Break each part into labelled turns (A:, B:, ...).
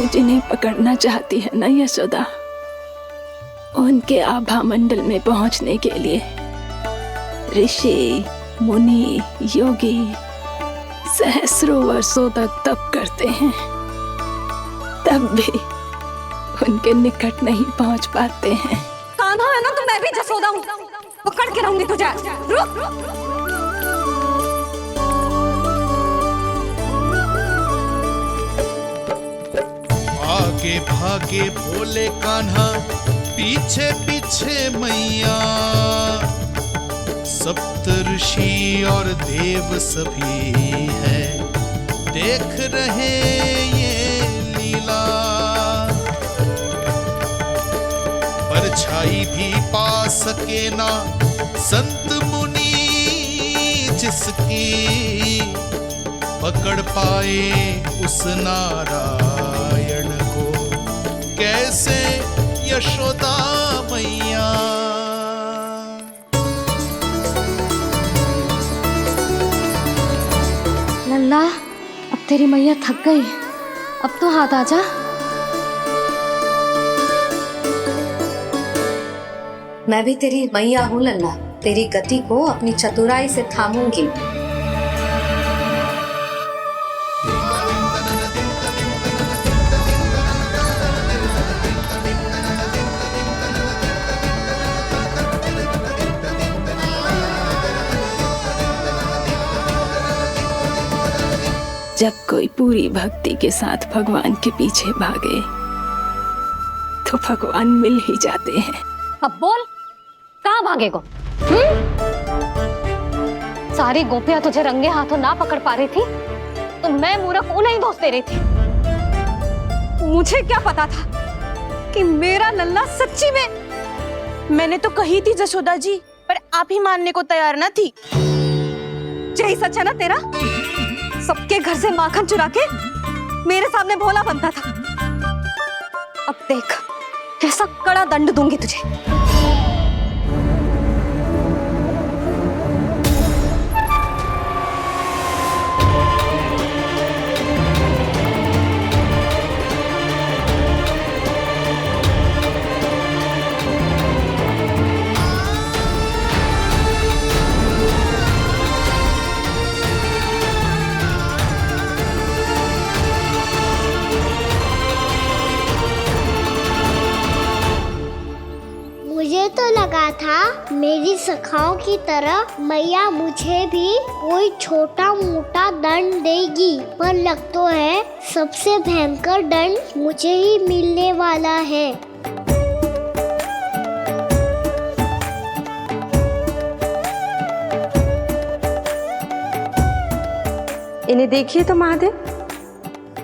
A: जिन्हें पकड़ना चाहती है ना यशोदा, उनके आभा मंडल में पहुंचने के लिए ऋषि, मुनि, योगी सहस्रों वर्षों तक तप करते हैं, तब भी उनके निकट नहीं पहुंच पाते हैं।
B: कान्हा है ना, तो मैं भी जसोदा हूँ, पकड़ के रहूंगी तुझे। रुक।
C: आगे भागे भोले कान्हा, पीछे पीछे मैया, सप्तऋषि और देव सभी है देख रहे ये लीला। परछाई भी पा सके ना संत मुनि जिसकी, पकड़ पाए उस नारायण को कैसे यशोदा मैया।
B: लल्ला, अब तेरी मैया थक गई, अब तो हाथ आजा।
D: मैं भी तेरी मैया हूँ लल्ला, तेरी गति को अपनी चतुराई से थामूंगी।
A: जब कोई पूरी भक्ति के साथ भगवान के पीछे भागे तो भगवान मिल ही जाते हैं।
B: अब बोल, कहाँ भागेगो? सारी गोपियां तुझे रंगे हाथों ना पकड़ पा रही थी तो मैं मूर्ख उन्हें ही दोष दे रही थी।
E: मुझे क्या पता था कि मेरा लल्ला सच्ची में। मैंने तो कही थी जसोदा जी, पर आप ही मानने को तैयार ना थी। यही सच है ना तेरा? सबके घर से माखन चुरा के मेरे सामने भोला बनता था। अब देख कैसा कड़ा दंड दूंगी तुझे।
F: मुझे तो लगा था मेरी सखाओं की तरह मैया मुझे भी कोई छोटा मोटा दंड देगी, पर लग तो है सबसे भयंकर दंड मुझे ही मिलने वाला है।
G: इन्हें देखिए तो महादेव,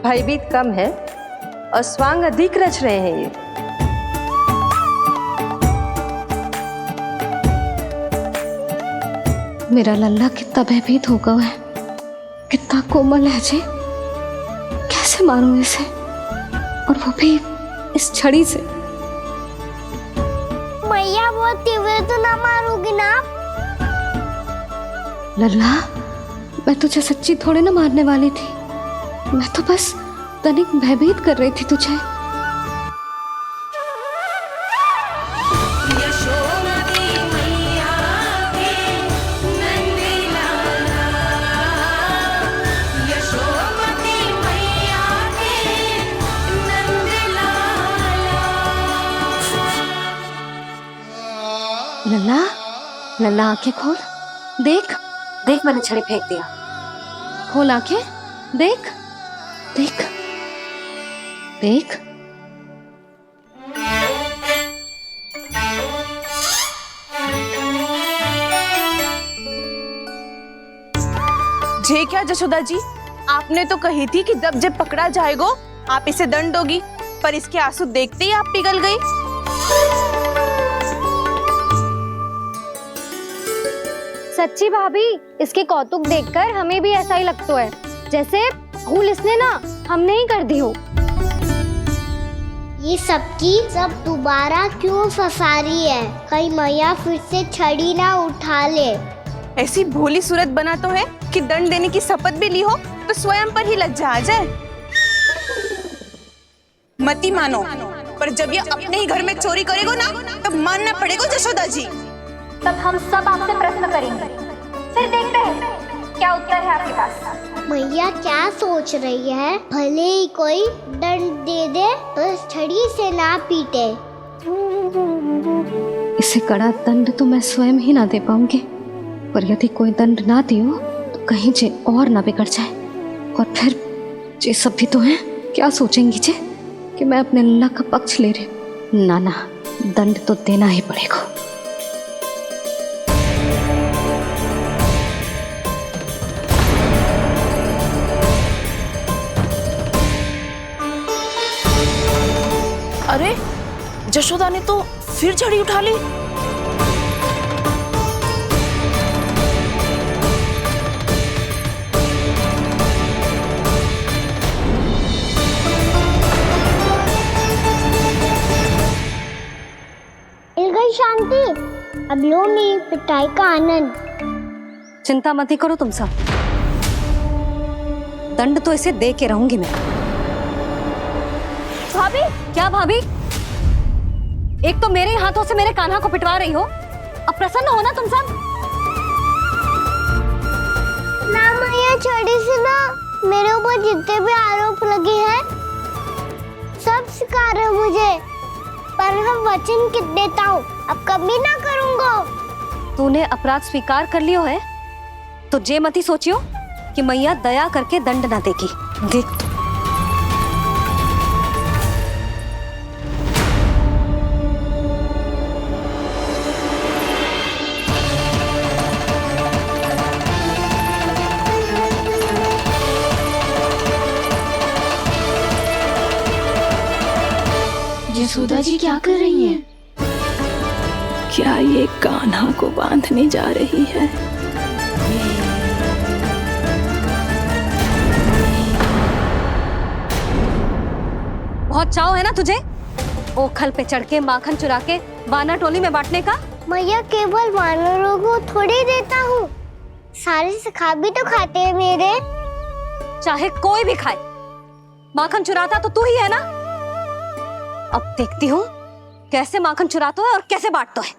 G: भयभीत कम है और स्वांग अधिक रच रहे हैं ये।
B: मेरा लल्ला कितना भयभीत होगा है, कितना कोमल है जी। कैसे मारूं इसे, और वो भी इस छड़ी से।
F: मैया बहुत तीव्र तो ना मारोगी ना?
B: लल्ला, मैं तुझे सच्ची थोड़े ना मारने वाली थी, मैं तो बस तनिक भयभीत कर रही थी तुझे। लल्ला, लल्ला आंखें खोल, देख
D: देख मैंने छड़ी फेंक दिया।
B: खोल आंखें, देख देख देख।
E: जे क्या जसोदा जी, आपने तो कही थी कि जब पकड़ा जाएगा आप इसे दंड दोगी, पर इसके आंसू देखते ही आप पिघल गई।
B: सच्ची भाभी, इसके कौतुक देखकर हमें भी ऐसा ही लगता है जैसे भूल इसने ना हमने ही कर दी हो।
F: ये सबकी सब दोबारा क्यों फंसा रही है? कहीं मैया फिर से छड़ी ना उठा ले।
E: ऐसी भोली सूरत बना तो है कि दंड देने की शपथ भी ली हो तो स्वयं पर ही लग जा जाए। मती मानो, पर जब ये अपने ही घर में चोरी करेगा ना तब मानना पड़ेगा जशोदा जी।
B: तब हम सब आपसे प्रश्न करेंगे, फिर देखते हैं क्या उत्तर है आपके पास।
F: मैया क्या सोच रही है? भले ही कोई दंड दे दे, बस छड़ी से ना पीटे।
B: इसे कड़ा दंड तो मैं स्वयं ही ना दे पाऊंगी, पर यदि कोई दंड ना दियो तो कहीं जे और ना बिगड़ जाए, और फिर जे सब भी तो हैं, क्या सोचेंगी जे कि मैं अपने लल्ला का पक्ष ले रही हूँ। ना ना, दंड तो देना ही पड़ेगा।
E: अरे जशोदा ने तो फिर छड़ी उठा ली।
F: मिल गई शांति, अब लो मेरी पिटाई का आनंद।
B: चिंता मत ही करो तुम सब, दंड तो इसे दे के रहूंगी मैं। भाभी, क्या भाभी? एक तो मेरे हाथों से मेरे कान्हा को पिटवा रही हो, अब प्रसन्न हो ना तुम सब?
F: ना मैया, छड़ी से ना मेरे ऊपर जितने भी आरोप लगे हैं सब स्वीकार है मुझे, पर मैं वचन देता हूँ अब कभी ना करूँगा।
B: तूने अपराध स्वीकार कर लियो है तो जे मती सोचियो कि मैया दया करके दंड ना देगी। देख तू।
A: यशोदा जी क्या कर रही हैं? क्या ये कान्हा को बांधने जा रही है?
B: बहुत चाव है ना तुझे ओखल पे चढ़ के माखन चुरा के वानर टोली में बांटने का?
F: मैया केवल वानरों को थोड़ी देता हूँ, सारे सखा भी तो खाते हैं मेरे।
B: चाहे कोई भी खाए, माखन चुराता तो तू ही है ना। अब देखती हूँ कैसे माखन चुराता है और कैसे बांटता है।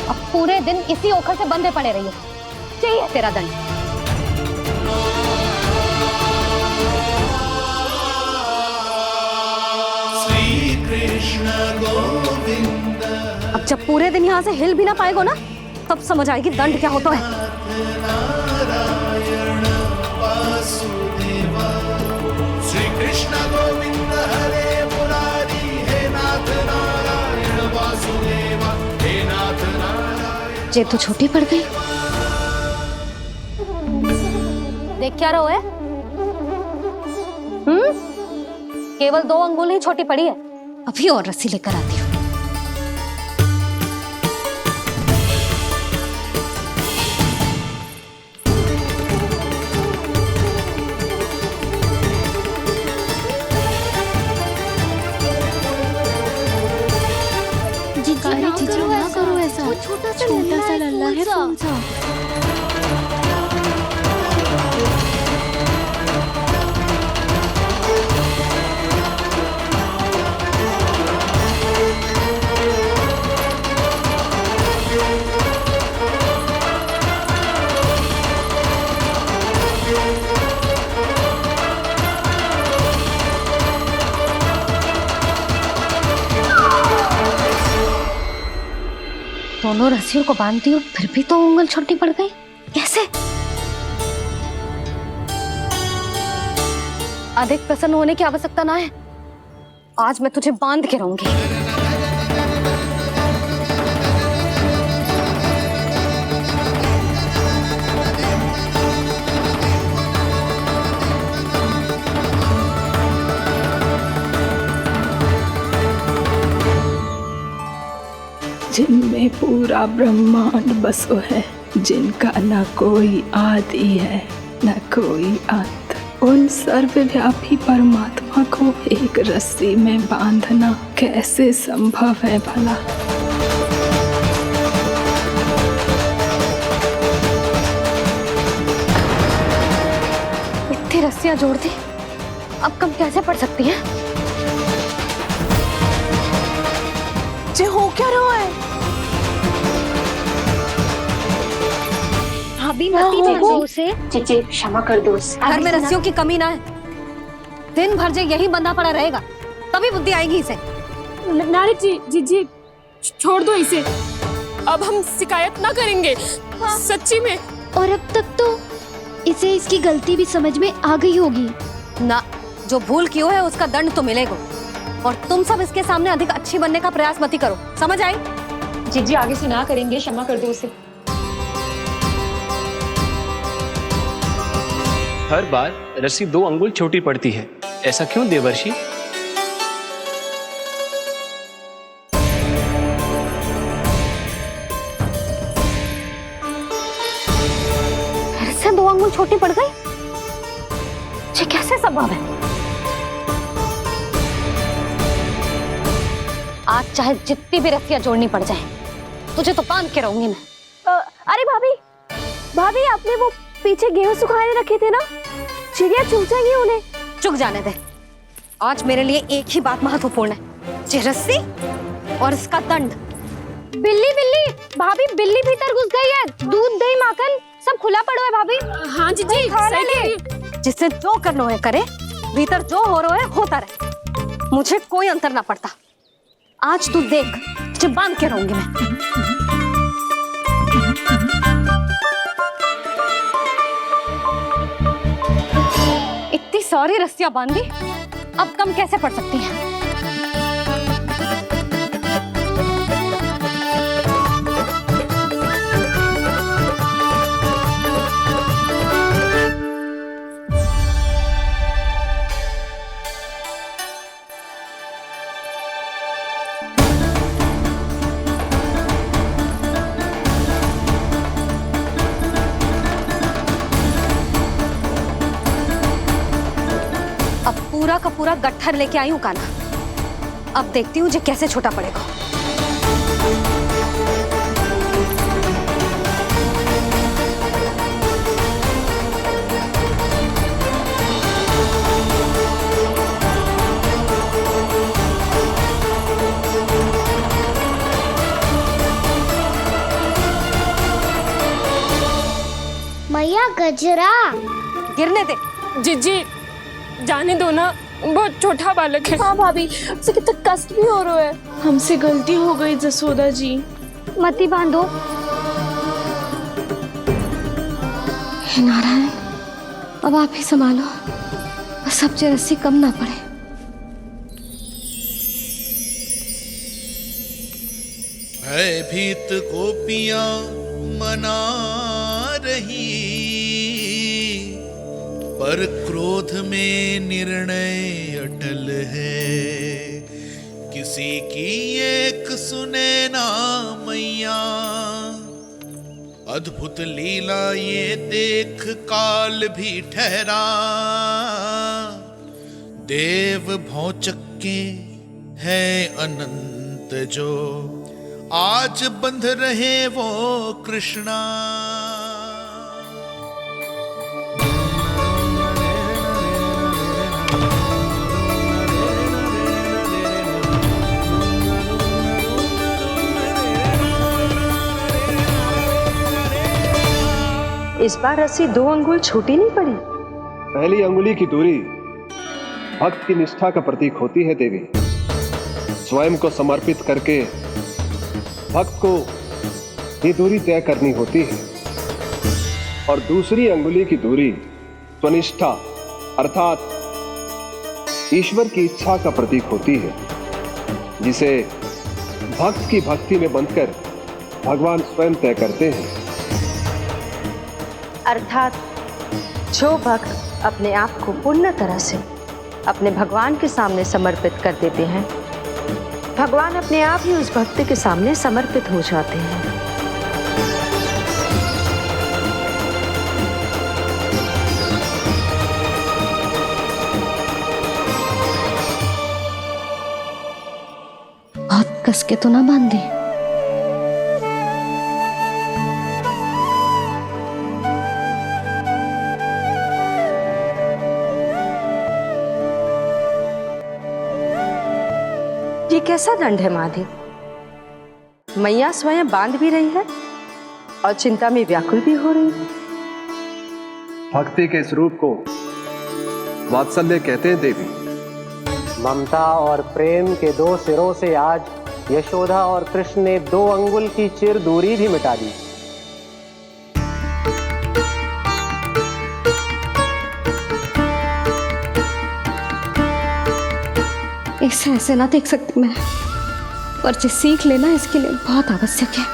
B: अब पूरे दिन इसी ओखल से बंधे पड़े रहिए, चाहिए तेरा दंड। अब जब पूरे दिन यहाँ से हिल भी ना पाएगो ना, तब समझ आएगी दंड क्या होता है।
C: श्री कृष्ण गोविंद हरे मुरारी, हे नाथ नारायण वासुदेवा, हे नाथ नारायण।
B: जे तो छोटी पड़ गई। देख क्या रहो है? केवल 2 अंगुल ही छोटी पड़ी है, अभी और रस्सी लेकर आती हूँ।
F: जीजू ना करो ऐसा, छोटा सा लल्ला है, कौन सा?
B: दोनों रस्सियों को बांधती हूँ, फिर भी तो उंगल छोटी पड़ गई। कैसे? अधिक प्रसन्न होने की आवश्यकता ना है, आज मैं तुझे बांध के रहूंगी।
A: जिनमें पूरा ब्रह्मांड बसो है, जिनका न कोई आदि है न कोई अंत। उन सर्वव्यापी परमात्मा को एक रस्सी में बांधना कैसे संभव है भला?
B: इतनी रस्सियां जोड़ दी, अब कम कैसे पड़ सकती हैं?
E: जे हो क्या रहा है?
F: भाभी मती जानो उसे।
B: जीजी क्षमा कर दो उसे। घर में रस्सियों की कमी ना है। दिन भर जो यही बंधा पड़ा रहेगा तभी बुद्धि आएगी इसे।
H: नारद जी जीजी छोड़ दो इसे, अब हम शिकायत ना करेंगे। सच्ची में।
F: और अब तक तो इसे इसकी गलती भी समझ में आ गई होगी
B: ना। जो भूल की है उसका दंड तो मिलेगा, और तुम सब इसके सामने अधिक अच्छी बनने का प्रयास मत ही करो, समझ आई?
H: जीजी आगे से ना करेंगे, क्षमा कर दो उसे।
I: हर बार रस्सी 2 अंगुल छोटी पड़ती है, ऐसा क्यों देवर्षि?
B: फिर से 2 अंगुल छोटी पड़ गई? ये कैसे संभव है? आज चाहे जितनी भी रस्सियां जोड़नी पड़ जाए, तुझे तो बांध के रहूंगी मैं।
E: अरे भाभी, भाभी आपने वो पीछे गेहूं सुखाने रखे थे ना, चिड़िया चुग जाएंगी उन्हें।
B: चुक जाने दे। आज मेरे लिए एक ही बात महत्वपूर्ण है, ये रस्सी और इसका दंड।
F: बिल्ली बिल्ली भाभी, बिल्ली भीतर घुस गई है। दूध दही माखन सब खुला पड़ा है भाभी।
H: हाँ जीजी सही कह रही है।
B: जिससे जो करना है करे, भीतर जो हो रहा है होता रहे, मुझे कोई अंतर ना पड़ता। आज तू देख, तुझे बांध के रहूंगी मैं। इतनी सारी रस्सियां बांधी, अब कम कैसे पड़ सकती हैं? पूरा का पूरा गट्ठर लेके आई हूं काना। अब देखती हूँ जे कैसे छोटा पड़ेगा।
F: मैया गजरा
B: गिरने दे।
H: जीजी जाने दो ना, बहुत छोटा बालक है।
E: हाँ भाभी, उसे कितना कष्ट भी हो रहा है। हमसे गलती हो गई जसोदा जी।
F: मती बांधो।
B: हे नारायण, अब आप ही संभालो, बस अब जे रस्सी कम ना पड़े।
C: भयभीत गोपियां मना रही, पर क्रोध में निर्णय अटल है। किसी की एक सुने ना मैया, अद्भुत लीला ये देख काल भी ठहरा। देव भौचक्के है अनंत जो, आज बंध रहे वो कृष्णा।
G: इस बार रस्सी 2 अंगुल छोटी नहीं पड़ी।
J: पहली अंगुली की दूरी भक्त की निष्ठा का प्रतीक होती है देवी। स्वयं को समर्पित करके भक्त को ये दूरी तय करनी होती है। और दूसरी अंगुली की दूरी स्वनिष्ठा अर्थात ईश्वर की इच्छा का प्रतीक होती है, जिसे भक्त की भक्ति में बंधकर भगवान स्वयं तय करते हैं।
G: अर्थात जो भक्त अपने आप को पूर्ण तरह से अपने भगवान के सामने समर्पित कर देते हैं, भगवान अपने आप ही उस भक्त के सामने समर्पित हो जाते हैं।
B: कस के तो ना बांध दी।
G: ये कैसा दंड है माधी? मैया स्वयं बांध भी रही है और चिंता में व्याकुल भी हो रही है।
J: भक्ति के इस रूप को वात्सल्य कहते हैं देवी।
K: ममता और प्रेम के दो सिरों से आज यशोदा और कृष्ण ने 2 अंगुल की चिर दूरी भी मिटा दी।
B: ऐसे ऐसे ना देख सकती मैं, पर जो सीख लेना इसके लिए बहुत आवश्यक है।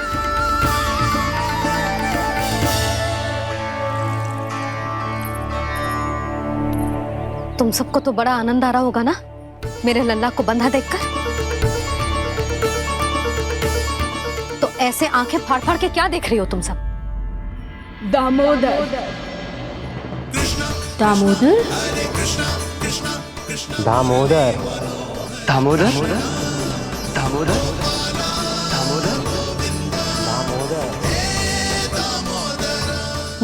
B: तुम सबको तो बड़ा आनंद आ रहा होगा ना मेरे लल्ला को बंधा देखकर। तो ऐसे आंखें फाड़ फाड़ के क्या देख रही हो तुम सब?
A: दामोदर।
B: दामोदर?
K: दामोदर।
I: दामोदर दामोदर दामोदर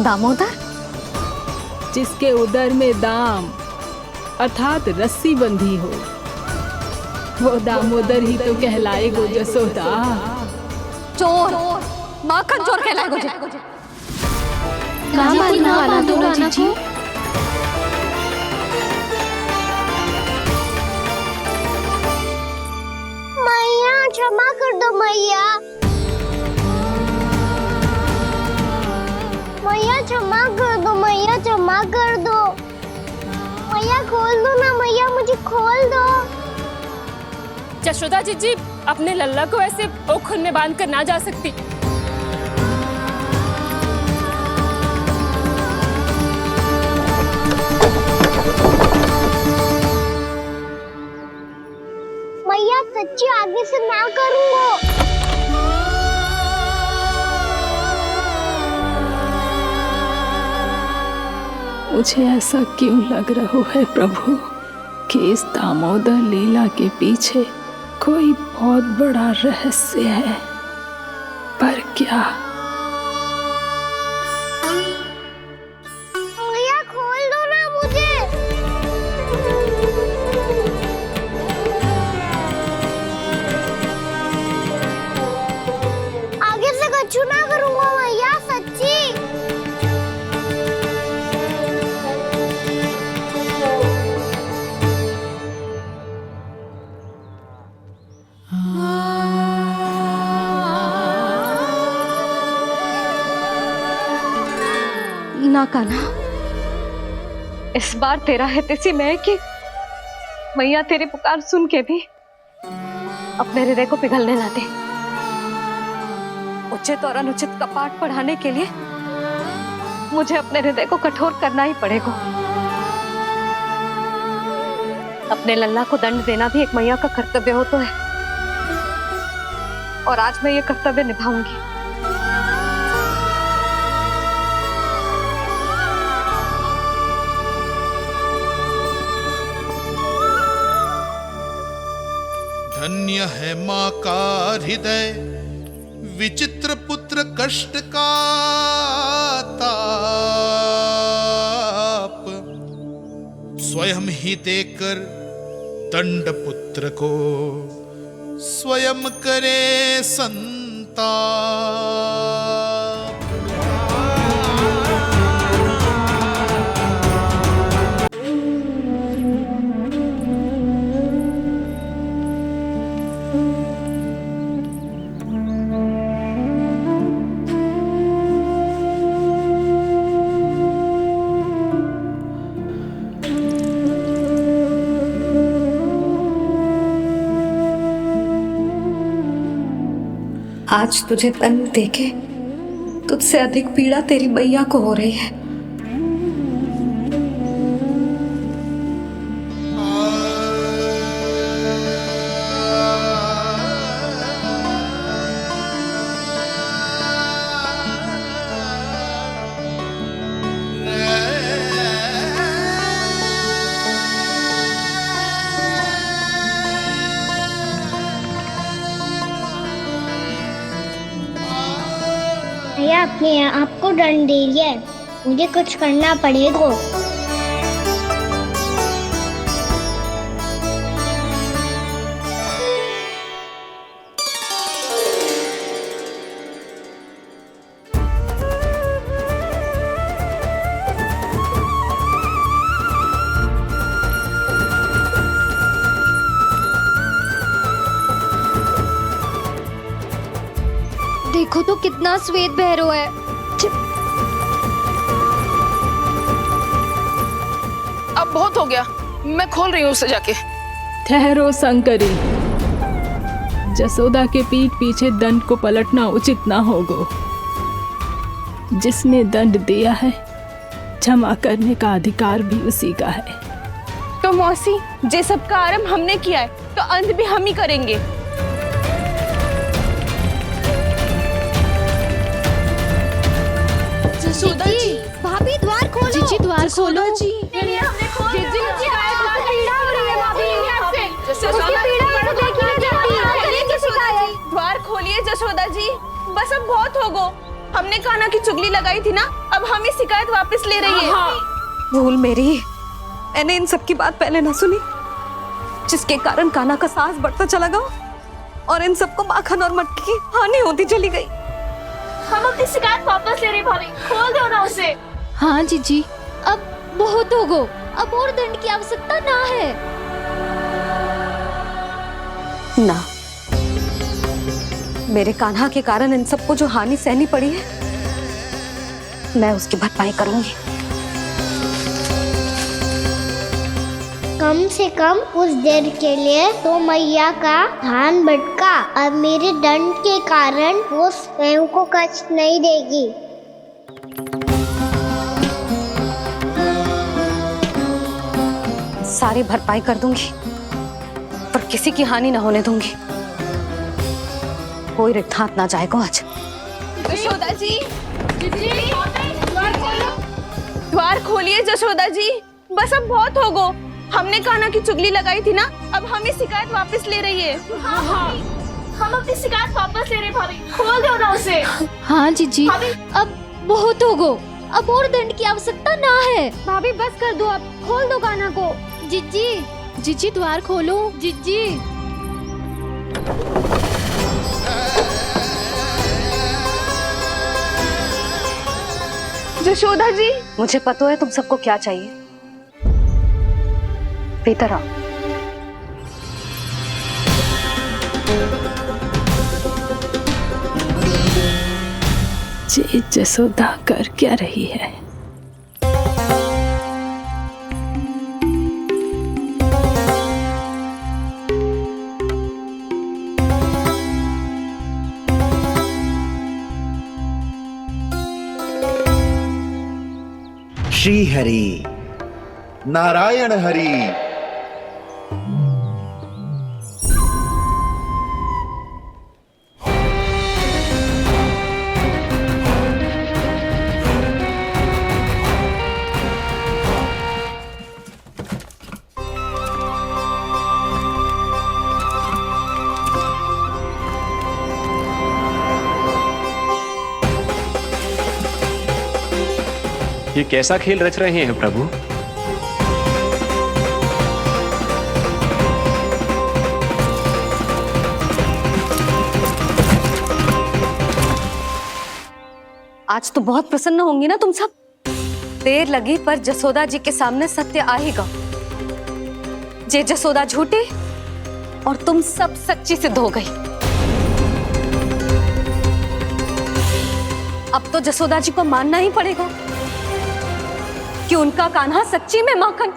B: दामोदर?
A: जिसके उदर में दाम अर्थात रस्सी बंधी हो, वो दामोदर ही तो कहलाएगो जसोदा।
B: चोर, माखन चोर कहलाएगो जी।
F: मैया क्षमा कर दो मैया। मैया क्षमा कर दो, मैया क्षमा कर दो। मैया खोल दो ना मैया, मुझे खोल दो।
H: जशोदा जी अपने लल्ला को ऐसे ओखल में बांध कर ना जा सकती।
F: मैया सच्ची आगे से ना करूंगा।
A: मुझे ऐसा क्यों लग रहा है प्रभु कि इस दामोदर लीला के पीछे कोई बहुत बड़ा रहस्य है, पर क्या?
F: मैया खोल दो ना मुझे। आगे से कछु ना करूंगा मैया, सच्ची।
B: ना कान्हा, इस बार तेरा है तेसी मैं कि मैया तेरी पुकार सुन के भी अपने हृदय को पिघलने ना दे। उचित और अनुचित का पाठ पढ़ाने के लिए मुझे अपने हृदय को कठोर करना ही पड़ेगा। अपने लल्ला को दंड देना भी एक मैया का कर्तव्य हो तो है, और आज मैं ये कर्तव्य निभाऊंगी।
C: धन्य है माँ का हृदय, विचित्र पुत्र कष्ट का ताप स्वयं ही देकर दंड पुत्र को स्वयं करे संताप।
D: आज तुझे दंड देके तुझसे अधिक पीड़ा तेरी मैया को हो रही है।
F: मैया अपने आप को दंड दे रही है, मुझे कुछ करना पड़ेगा।
B: देखो तो कितना श्वेत भैरव है।
H: अब बहुत हो गया, मैं खोल रही हूँ उसे जाके।
A: ठहरो शंकरी, जसोदा के पीठ पीछे दंड को पलटना उचित ना होगा। जिसने दंड दिया है, क्षमा करने का अधिकार भी उसी का है।
E: तो मौसी, जे सब का आरंभ हमने किया है तो अंत भी हम ही करेंगे।
B: जसोदा जी, भाभी द्वार खोलो। जीजी द्वार खोलो। जी
E: द्वार खोलिए जसोदा जी, बस अब बहुत हो गो। हमने कान्हा की चुगली लगाई थी ना, अब हम ये शिकायत वापस ले रही है।
D: भूल मेरी, मैंने इन सब की बात पहले ना सुनी, जिसके कारण कान्हा का साहस बढ़ता चला गया और इन सबको माखन और मटकी की हानि होती चली गई।
H: हम अपनी शिकायत वापस ले रहे भाभी, खोल दो ना उसे।
B: हाँ जीजी, अब बहुत हो गो, अब और दंड की आवश्यकता ना है।
D: ना, मेरे कान्हा के कारण इन सबको जो हानि सहनी पड़ी है, मैं उसकी भरपाई करूंगी।
F: कम से कम उस देर के लिए तो मैया का ध्यान भटका, अब मेरे दंड के कारण वो स्वयं को कष्ट नहीं देगी।
D: सारी भरपाई कर दूंगी, पर किसी की हानि ना होने दूंगी। कोई रिक्त हाथ ना जाएगा आज।
E: जसोदा जी, द्वार खोलिए जसोदा जी, बस अब बहुत हो गो। हमने कान्हा की चुगली लगाई थी ना, अब हम ये शिकायत वापस ले रही है।
H: हम अपनी शिकायत वापस ले रहे भाभी, खोल दो ना उसे।
B: हाँ जीजी, अब बहुत हो गो, अब और दंड की आवश्यकता ना है। भाभी बस कर दो, अब खोल दो कान्हा को। जीजी, जीजी द्वार खोलो। जीजी,
E: जसोदा जी,
D: मुझे पता है तुम सबको क्या चाहिए। भीतर आओ।
A: जी जसोदा कर क्या रही है?
L: श्री हरि नारायण हरि।
I: ये कैसा खेल रच रहे हैं प्रभु?
D: आज तो बहुत प्रसन्न होंगी ना तुम सब। देर लगी पर जसोदा जी के सामने सत्य आएगा। जे जसोदा झूठी और तुम सब सच्ची सिद्ध हो गई। अब तो जसोदा जी को मानना ही पड़ेगा कि उनका कान्हा सच्ची में माखन।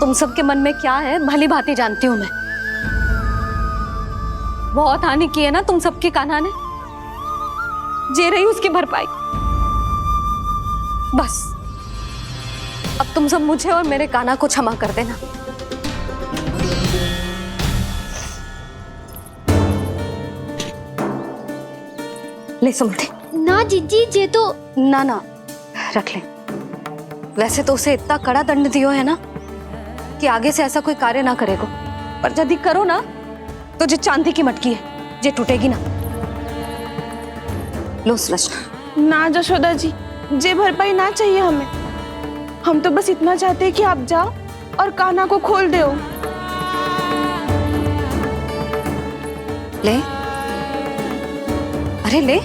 D: तुम सबके मन में क्या है भली भांति जानती हूं मैं। बहुत हानि की है ना तुम सबकी कान्हा ने, जे रही उसकी भरपाई। बस अब तुम सब मुझे और मेरे कान्हा को क्षमा कर देना। ले सुमति।
B: ना जीजी, जे तो
D: ना ना रख ले। वैसे तो उसे इतना कड़ा दंड दियो है ना कि आगे से ऐसा कोई कार्य ना करेगा। पर यदि करो ना तो जे चांदी की मटकी है जे टूटेगी ना। लो सुलक्षणा।
E: ना जशोदा जी, जे भरपाई ना चाहिए हमें। हम तो बस इतना चाहते हैं कि आप जाओ और कान्हा को खोल दो।
D: ले, अरे ले।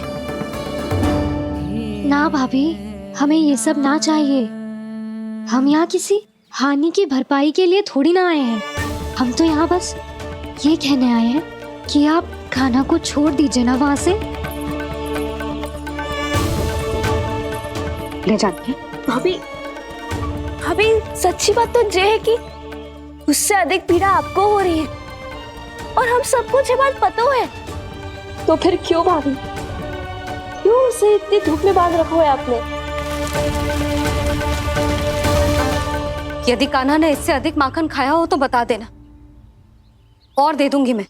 B: ना भाभी, हमें ये सब ना चाहिए। हम यहाँ किसी हानि की भरपाई के लिए थोड़ी ना आए हैं। हम तो यहाँ बस ये कहने आए हैं कि आप कान्हा को छोड़ दीजिए ना वहां से।
D: ले जाती
E: भाभी, भाभी सच्ची बात तो ये है कि उससे अधिक पीड़ा आपको हो रही है और हम सबको ये बात पता है।
H: तो फिर क्यों भाभी, क्यों उसे इतनी धूप में बांध रखा है आपने?
D: यदि कान्हा ने इससे अधिक माखन खाया हो तो बता देना, और दे दूंगी मैं।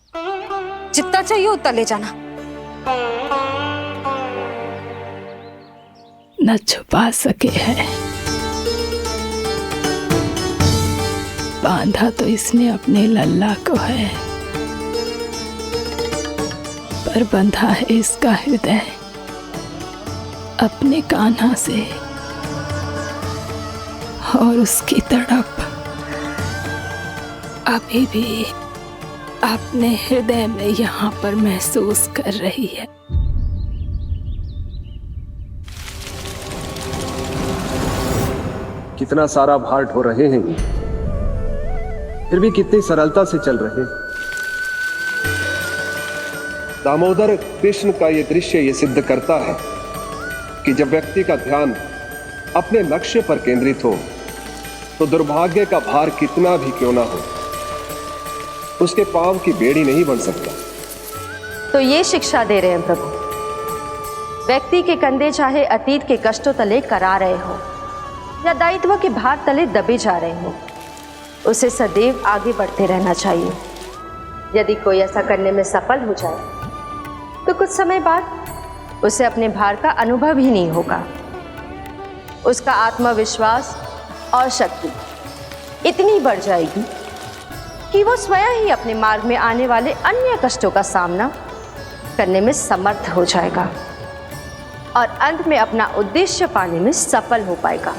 D: जितना चाहिए उतना ले जाना।
A: न छुपा सके है, बांधा तो इसने अपने लल्ला को है, पर बंधा है इसका हृदय अपने कान्हा से, और उसकी तड़प अभी भी अपने हृदय में यहाँ पर महसूस कर रही है।
J: कितना सारा भार ढो रहे हैं, फिर भी कितनी सरलता से चल रहे हैं। दामोदर कृष्ण का यह दृश्य ये सिद्ध करता है कि जब व्यक्ति का ध्यान अपने लक्ष्य पर केंद्रित हो तो दुर्भाग्य का भार कितना भी क्यों ना हो, उसके पांव की बेड़ी नहीं बन सकता।
G: तो ये शिक्षा दे रहे हैं प्रभु। व्यक्ति के कंधे चाहे अतीत के कष्टों तले करा रहे हो या दायित्व के भार तले दबे जा रहे हो, उसे सदैव आगे बढ़ते रहना चाहिए। यदि कोई ऐसा करने में सफल हो जाए तो कुछ समय बाद उसे अपने भार का अनुभव ही नहीं होगा। उसका आत्मविश्वास और शक्ति इतनी बढ़ जाएगी कि वो स्वयं ही अपने मार्ग में आने वाले अन्य कष्टों का सामना करने में समर्थ हो जाएगा और अंत में अपना उद्देश्य पाने में सफल हो पाएगा।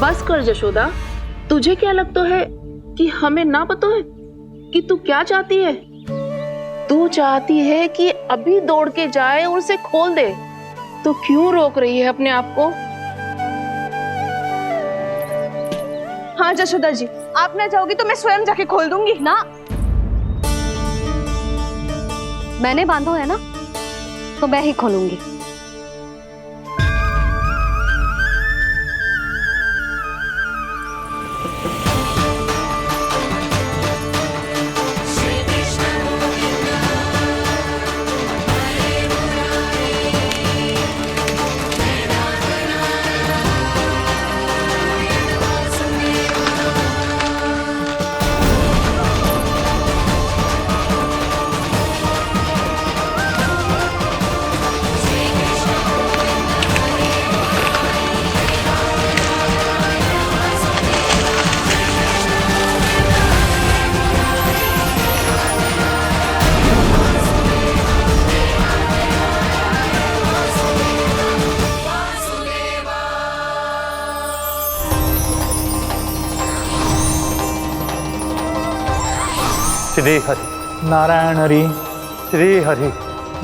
M: बस कर जशोदा, तुझे क्या लगता है कि हमें ना पता है कि तू क्या चाहती है? तू चाहती है कि अभी दौड़ के जाए और उसे खोल दे, तो क्यों रोक रही है अपने आप को?
E: हाँ जशोदा जी, आप ना जाओगी तो मैं स्वयं जाके खोल दूंगी।
D: ना, मैंने बांधो है ना, तो मैं ही खोलूंगी।
N: श्री हरि नारायण हरि, श्री हरि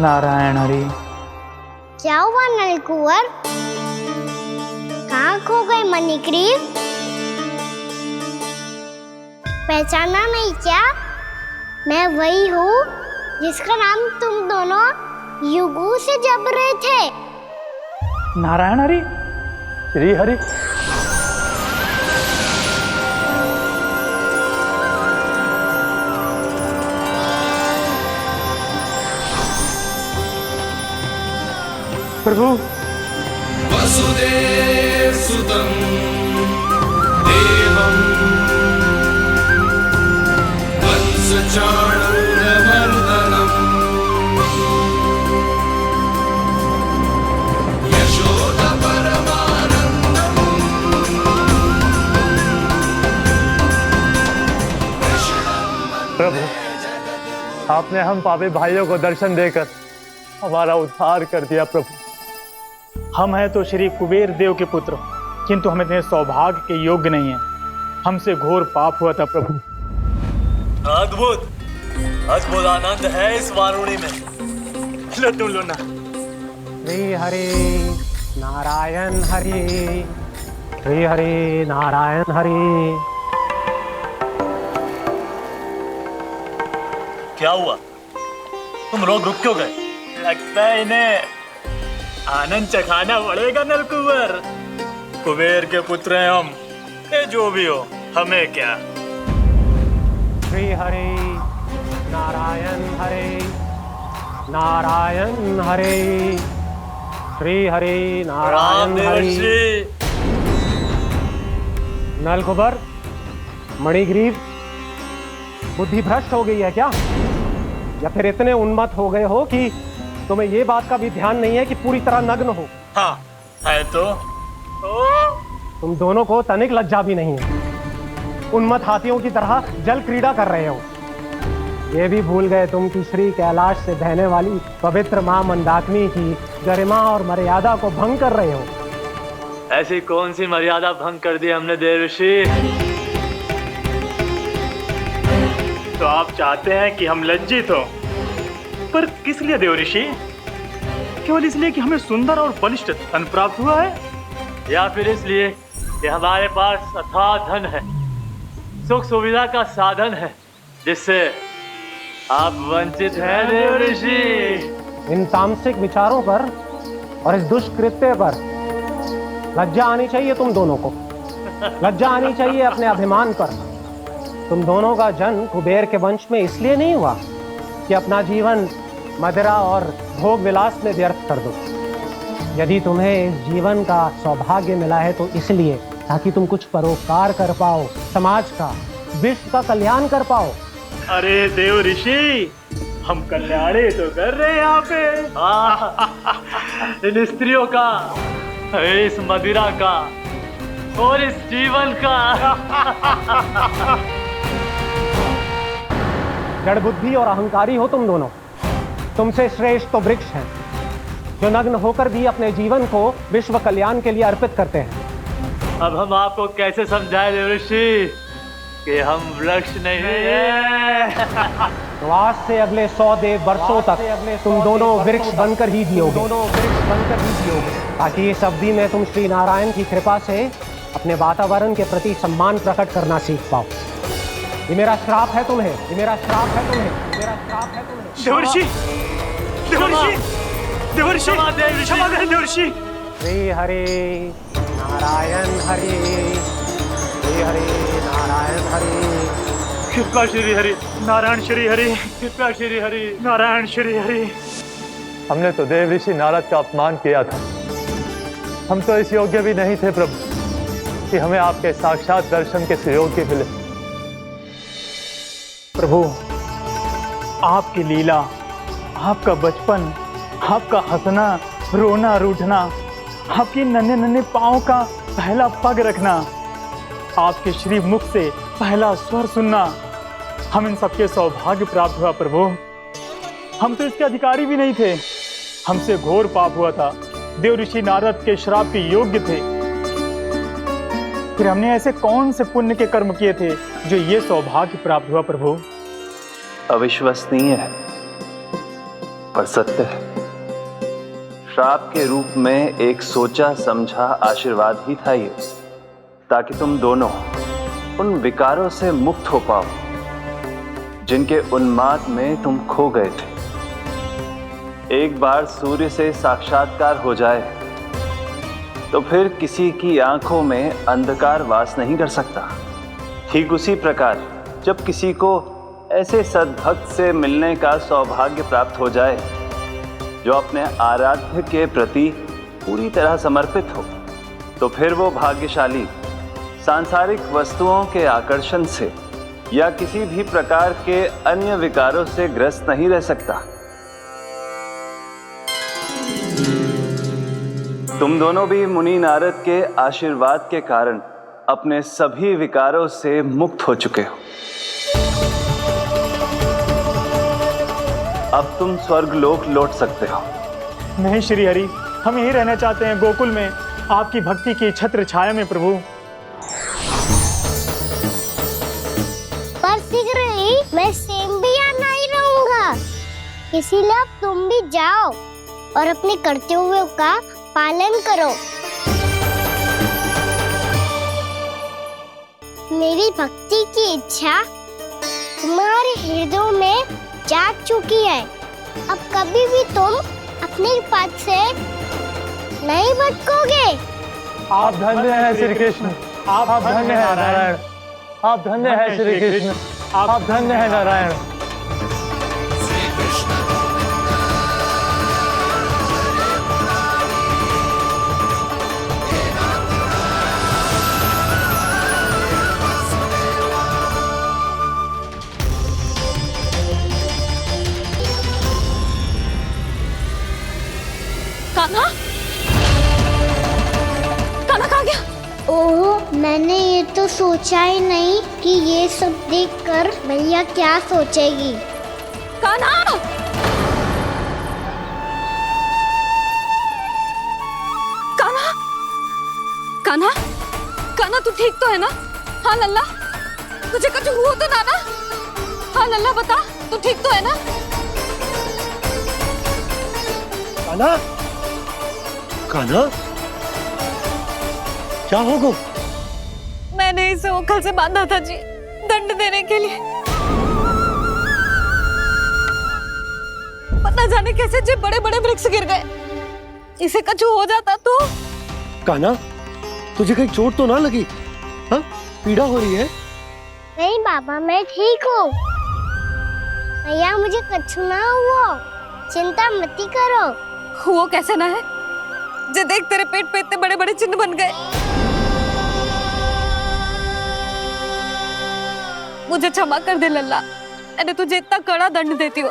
N: नारायण हरि।
F: क्या हुआ नलकुंवर? कहाँ खो गए मणिग्रीव? पहचाना नहीं क्या? मैं वही हूँ जिसका नाम तुम दोनों युगों से जप रहे थे।
N: नारायण हरि, श्री हरि। प्रभु,
C: वसुदेव सुतं देवं वत्स
N: आपने हम पापी भाइयों को दर्शन देकर हमारा उद्धार कर दिया प्रभु। हम हैं तो श्री कुबेर देव के पुत्र, किंतु हम इतने सौभाग्य के योग्य नहीं हैं। हमसे घोर पाप हुआ था प्रभु।
O: अद्भुत अद्भुत आनंद है इस वारुणी में। लो तुम लो ना।
K: श्री हरि नारायण हरि, श्री हरि नारायण हरि।
O: क्या हुआ? तुम रोग रुक क्यों गए? लगता है इन्हें आनंद चखाना पड़ेगा नलकुबर। कुबेर के पुत्र हैं हम, ये जो भी हो हमें क्या।
K: श्री हरि नारायण हरि, नारायण हरि, श्री हरि नारायण हरि। नलकुबर, मणिग्रीव, बुद्धि भ्रष्ट हो गई है क्या? या फिर इतने उन्मत्त हो गए हो कि तुम्हें ये बात का भी ध्यान नहीं है कि पूरी तरह नग्न हो?
O: हाँ है तो।
K: तुम दोनों को तनिक लज्जा भी नहीं है। उन्मत्त हाथियों की तरह जल क्रीड़ा कर रहे हो। ये भी भूल गए तुम कि श्री कैलाश से बहने वाली पवित्र मां मंदाकिनी की गरिमा और मर्यादा को भंग कर रहे हो।
O: ऐसी कौन सी मर्यादा भंग कर दी हमने देवर्षि?
N: तो आप चाहते हैं कि हम लज्जित हो, पर किस लिए देवऋषि? केवल इसलिए कि हमें सुंदर और बलिष्ठ धन प्राप्त हुआ है,
O: या फिर इसलिए कि हमारे पास अथाह धन है, सुख सुविधा का साधन है, जिससे आप वंचित हैं देवर्षि?
K: इन तामसिक विचारों पर और इस दुष्कृत्य पर लज्जा आनी चाहिए तुम दोनों को। लज्जा आनी चाहिए अपने अभिमान पर। तुम दोनों का जन्म कुबेर के वंश में इसलिए नहीं हुआ कि अपना जीवन मदिरा और भोग विलास में व्यर्थ कर दो। यदि तुम्हें इस जीवन का सौभाग्य मिला है तो इसलिए ताकि तुम कुछ परोपकार कर पाओ, समाज का, विश्व का कल्याण कर पाओ।
N: अरे देव ऋषि, हम कल्याणी तो कर रहे हैं यहाँ पे।
O: इन स्त्रियों का, इस मदिरा का और इस जीवन का।
K: जड़ बुद्धि और अहंकारी हो तुम दोनों। तुमसे श्रेष्ठ तो वृक्ष हैं, जो नग्न होकर भी अपने जीवन को विश्व कल्याण के लिए अर्पित करते हैं।
O: अब हम आपको कैसे समझाएं देवर्षि कि हम वृक्ष नहीं हैं?
K: तो आज से अगले 100 वर्षों तक तुम दोनों वृक्ष बनकर ही जियोगे, ताकि इस अवधि में तुम श्री नारायण की कृपा से अपने वातावरण के प्रति सम्मान प्रकट करना सीख पाओ। ये मेरा श्राप है तुम्हें, ये मेरा श्राप है तुम्हें, मेरा श्राप है तुम्हें।
N: देवर्षि, देवर्षि, देवर्षि, क्षमा करें देवर्षि।
K: श्री हरि नारायण हरि, श्री हरि नारायण हरि।
N: कृपा श्री हरि नारायण श्री हरि, कृपा श्री हरि नारायण श्री हरि। हमने तो देव ऋषि नारद का अपमान किया था। हम तो इस योग्य भी नहीं थे प्रभु कि हमें आपके साक्षात दर्शन के सुयोग्य मिले। प्रभु, आपकी लीला, आपका बचपन, आपका हंसना, रोना, रूठना, आपके नन्हे नन्हे पाँव का पहला पग रखना, आपके श्री मुख से पहला स्वर सुनना, हम इन सबके सौभाग्य प्राप्त हुआ प्रभु। हम तो इसके अधिकारी भी नहीं थे। हमसे घोर पाप हुआ था, देव ऋषि नारद के श्राप के योग्य थे। फिर हमने ऐसे कौन से पुण्य के कर्म किए थे जो ये सौभाग्य प्राप्त हुआ प्रभु?
P: अविश्वसनीय है पर सत्य है। श्राप के रूप में एक सोचा समझा आशीर्वाद ही था ये, ताकि तुम दोनों उन विकारों से मुक्त हो पाओ जिनके उन्माद में तुम खो गए थे। एक बार सूर्य से साक्षात्कार हो जाए तो फिर किसी की आंखों में अंधकार वास नहीं कर सकता। ठीक उसी प्रकार जब किसी को ऐसे सद्भक्त से मिलने का सौभाग्य प्राप्त हो जाए जो अपने आराध्य के प्रति पूरी तरह समर्पित हो, तो फिर वो भाग्यशाली सांसारिक वस्तुओं के आकर्षण से या किसी भी प्रकार के अन्य विकारों से ग्रस्त नहीं रह सकता। तुम दोनों भी मुनि नारद के आशीर्वाद के कारण अपने सभी विकारों से मुक्त हो चुके हो। अब तुम स्वर्गलोक लौट सकते हो।
N: नहीं श्री हरि, हम यहीं रहना चाहते हैं, गोकुल में, आपकी भक्ति की छत्र छाया में प्रभु।
F: पर शीघ्र ही मैं सेम्बिया नहीं रहूंगा, इसीलिए अब तुम भी जाओ और अपने कर्तव्यों का पालन करो। मेरी भक्ति की इच्छा तुम्हारे हृदय में जाग चुकी है। अब कभी भी तुम अपने पद से नहीं भटकोगे।
N: आप धन्य हैं श्री कृष्ण, आप धन्य हैं नारायण, आप धन्य हैं श्री कृष्ण, आप धन्य हैं नारायण।
E: कान्हा, कान्हा कहाँ गया?
F: ओह, मैंने ये तो सोचा ही नहीं कि ये सब देखकर भैया क्या सोचेगी।
E: कान्हा! कान्हा! कान्हा! कान्हा तू ठीक तो है ना? हाँ लल्ला, तुझे कुछ हुआ तो ना? हाँ लल्ला बता, तू ठीक तो है ना?
Q: कान्हा, कान्हा, क्या होगा?
E: मैंने इसे ओखल से बांधा था जी, दंड देने के लिए। पता जाने कैसे जो बड़े बड़े वृक्ष गिर गए, इसे कुछ हो जाता तो।
Q: कान्हा, तुझे कहीं चोट तो ना लगी? हाँ, पीड़ा हो रही है?
F: नहीं बाबा, मैं ठीक हूँ। भैया मुझे कुछ ना हुआ, चिंता मत करो।
E: वो कैसे ना है? जे देख तेरे पेट पे इतने बड़े बड़े चिन्ह बन गए। मुझे क्षमा कर दे लल्ला, मैंने तुझे इतना कड़ा दंड देती हूँ।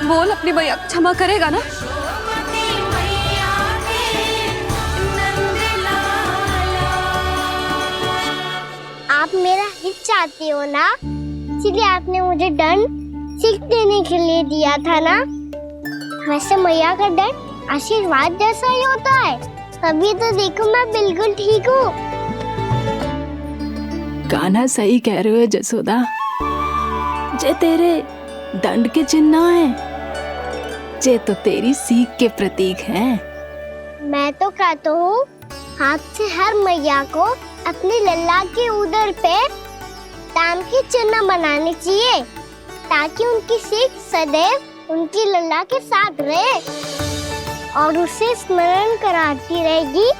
E: बोल अपनी भैया क्षमा करेगा ना?
F: आप मेरा हित चाहती हो ना, इसलिए आपने मुझे दंड सीख देने के लिए दिया था ना। वैसे मैया का दंड आशीर्वाद जैसा ही होता है, तभी तो देखो मैं बिल्कुल ठीक हूँ।
A: कान्हा सही कह रहे हो जसोदा, जे तेरे दंड के चिन्ह है, जे तो तेरी सीख के प्रतीक हैं।
F: मैं तो कहता हूँ हाथ से हर मैया को अपनी लल्ला के उदर पे ताम के चिन्ह बनाने चाहिए, ताकि उनकी सीख सदैव उनकी लल्ला के साथ रहे और उसे स्मरण कराती रहेगी।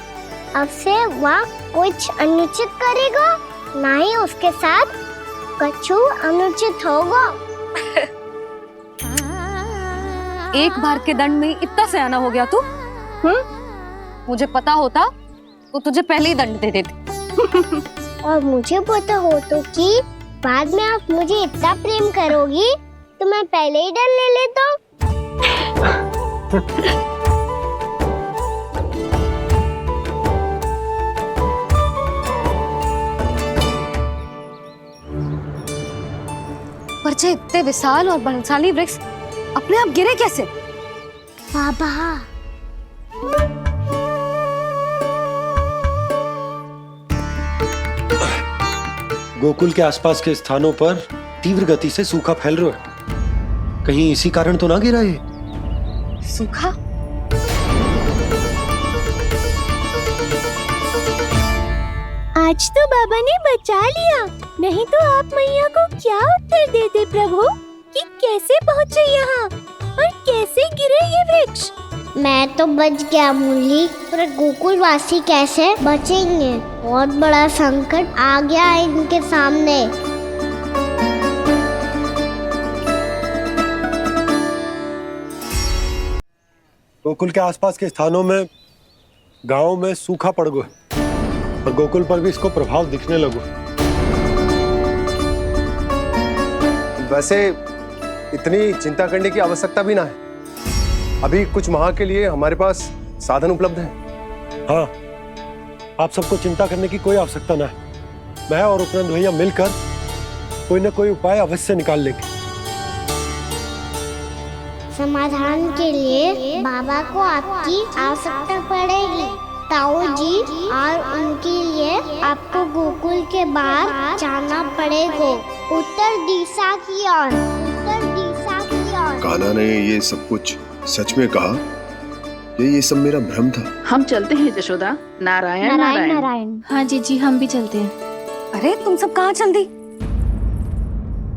F: अब से वह कुछ अनुचित करेगा, ना ही उसके साथ कछु अनुचित होगा।
D: एक बार के दंड में इतना सयाना हो गया तू? मुझे पता होता तो तुझे पहले ही दंड दे देती।
F: और मुझे पता हो तो कि बाद में आप मुझे इतना प्रेम करोगी तो मैं पहले ही दंड ले लेता हूँ।
D: पर जे इतने विशाल और बलशाली वृक्ष अपने आप गिरे कैसे?
F: बाबा,
Q: गोकुल के आसपास के स्थानों पर तीव्र गति से सूखा फैल रहा है, कहीं इसी कारण तो ना गिरा ये?
D: सूखा?
F: आज तो बाबा ने बचा लिया, नहीं तो आप मैया को क्या उत्तर देते प्रभु कि कैसे पहुँचे यहाँ और कैसे गिरे ये वृक्ष? मैं तो बच गया मुरली, पर गोकुल वासी कैसे बचेंगे? बहुत बड़ा संकट आ गया है इनके सामने।
Q: गोकुल के आसपास के स्थानों में, गांवों में सूखा पड़ गया और गोकुल पर भी इसको प्रभाव दिखने लगा।
J: वैसे इतनी चिंता करने की आवश्यकता भी ना है, अभी कुछ माह के लिए हमारे पास साधन उपलब्ध है।
Q: हाँ, आप सबको चिंता करने की कोई आवश्यकता ना है। मैं और उपनंद भैया मिलकर कोई ना कोई उपाय अवश्य निकाल लेंगे।
F: समाधान के लिए बाबा को आपकी आवश्यकता पड़ेगी। ताऊ जी और उनके लिए आपको गोकुल के बाहर जाना पड़ेगा, उत्तर दिशा की ओर, उत्तर दिशा की ओर।
L: कान्हा ने ये सब कुछ सच में कहा? ये सब मेरा भ्रम था?
M: हम चलते हैं जशोदा। नारायण नारायण
B: नारायण।
H: हाँ जी हम भी चलते हैं।
D: अरे तुम सब कहाँ चल दी?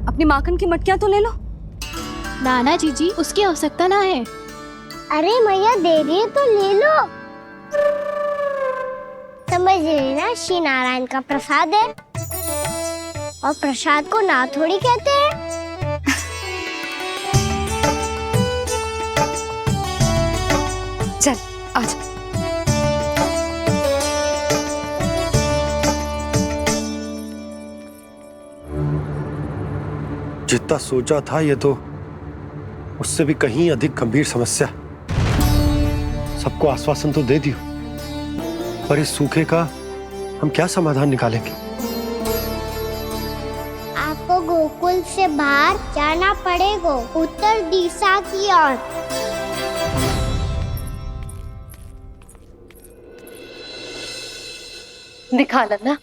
D: अपनी माखन की मटकियां तो ले लो।
H: नाना जी उसकी आवश्यकता ना है।
F: अरे मैया दे रही है तो ले लो। समझ लेना, श्री नारायण का प्रसाद है और प्रसाद को ना थोड़ी कहते हैं।
D: चल आजा।
Q: जितना सोचा था ये तो उससे भी कहीं अधिक गंभीर समस्या। सबको आश्वासन तो दे दियो, पर इस सूखे का हम क्या समाधान निकालेंगे?
F: आपको गोकुल से बाहर जाना पड़ेगा, उत्तर दिशा की ओर।
D: दिखा लन्ना,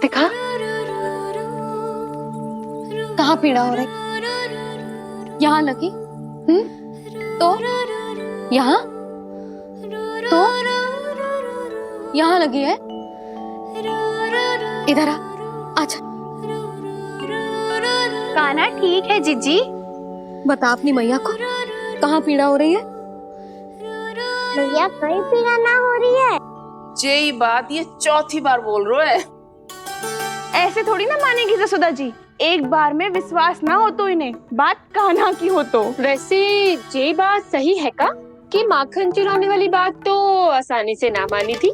D: दिखा। कहाँ पीड़ा हो रही? यहाँ लगी? तो यहाँ तो यहाँ लगी है? इधर आ, आजा।
E: कान्हा ठीक है जीजी।
D: बता अपनी मैया को कहाँ पीड़ा हो रही है?
F: मैया कहीं पीड़ा ना हो रही है।
M: यही बात ये चौथी बार बोल रहे है।
E: ऐसे थोड़ी ना मानेगी जसोदा जी। एक बार में विश्वास ना हो तो इन्हें, बात कान्हा की हो तो।
H: वैसे ये बात सही है का कि माखन चुराने वाली बात तो आसानी से ना मानी थी।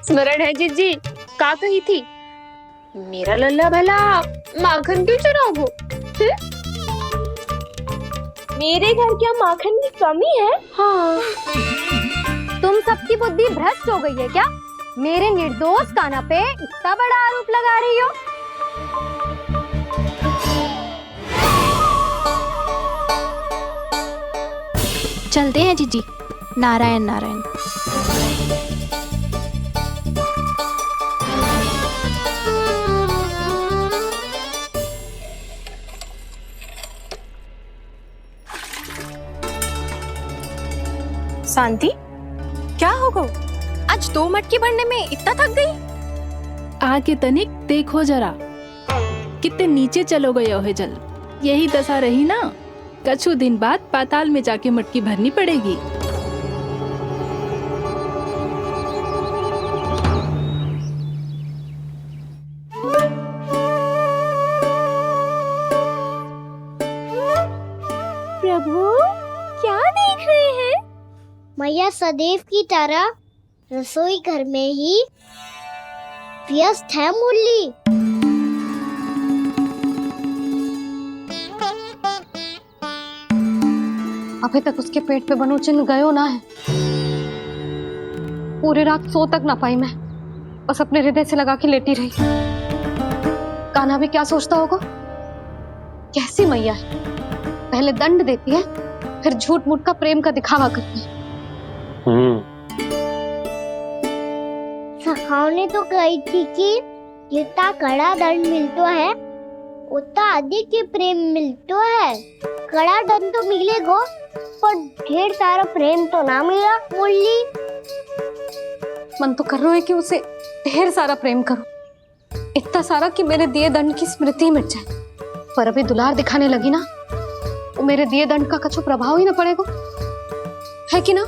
H: स्मरण है जीजी का कही थी, मेरा लल्ला भला माखन क्यों चुराओगे?
E: मेरे घर क्या माखन की कमी है?
D: हाँ। तुम सबकी बुद्धि भ्रष्ट हो गई है क्या? मेरे निर्दोष कान्हा पे इतना बड़ा आरोप लगा रही हो?
H: चलते हैं जीजी। नारायण नारायण।
E: शांति, क्या हो गो? आज 2 मटकी भरने में इतना थक गई?
A: आगे तनिक देखो जरा, कितने नीचे चलो गए हो जल। यही दशा रही ना, कछु दिन बाद पाताल में जाके मटकी भरनी पड़ेगी।
F: प्रभु क्या देख रहे हैं? मैया सदैव की तरह रसोई घर में ही व्यस्त है मुरली।
B: अभी तक उसके पेट पे बनो चिन्ह गयो ना है। पूरी रात सो तक ना पाई मैं, बस अपने हृदय से लगा के लेटी रही। कान्हा भी क्या सोचता होगा? कैसी मैया है, पहले दंड देती है फिर झूठ मूठ का प्रेम का दिखावा करती है।
F: सखाओ ने तो कही थी कि जितना कड़ा दंड मिलता है उतना अधिक ही प्रेम मिलता है। कड़ा दंड तो मिलेगा पर ढेर सारा प्रेम तो ना मिला मुरली।
B: मन तो कर रहा है कि उसे ढेर सारा प्रेम करो, इतना सारा कि मेरे दिए दंड की स्मृति मिट जाए। पर अभी दुलार दिखाने लगी ना, वो मेरे दिए दंड का कछु प्रभाव ही ना पड़ेगा, है कि ना?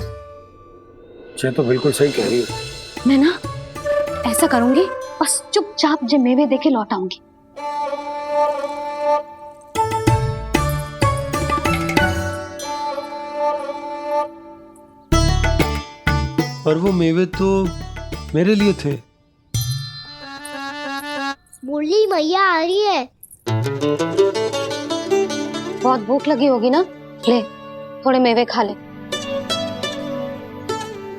Q: ये तो बिल्कुल सही कह रही हो।
B: मैं ना ऐसा करूंगी, बस चुपचाप जे मेवे देखे लौट आऊंगी।
Q: पर वो मेवे तो मेरे लिए थे।
F: मुरली मैया आ रही है।
B: बहुत भूख लगी होगी ना, ले थोड़े मेवे खा ले।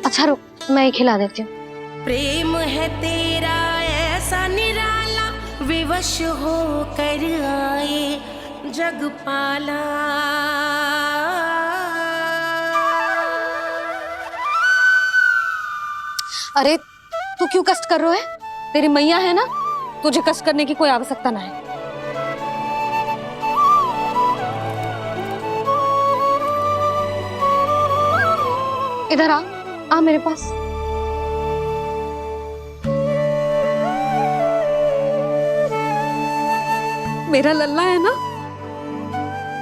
B: अच्छा रुक, मैं ही खिला देती हूँ।
R: प्रेम है तेरा ऐसा निराला, विवश हो कर आए जग पाला।
D: अरे तू क्यों कष्ट कर रहा है? तेरी मैया है ना, तुझे कष्ट करने की कोई आवश्यकता ना है। इधर आ मेरे पास। मेरा लल्ला है ना,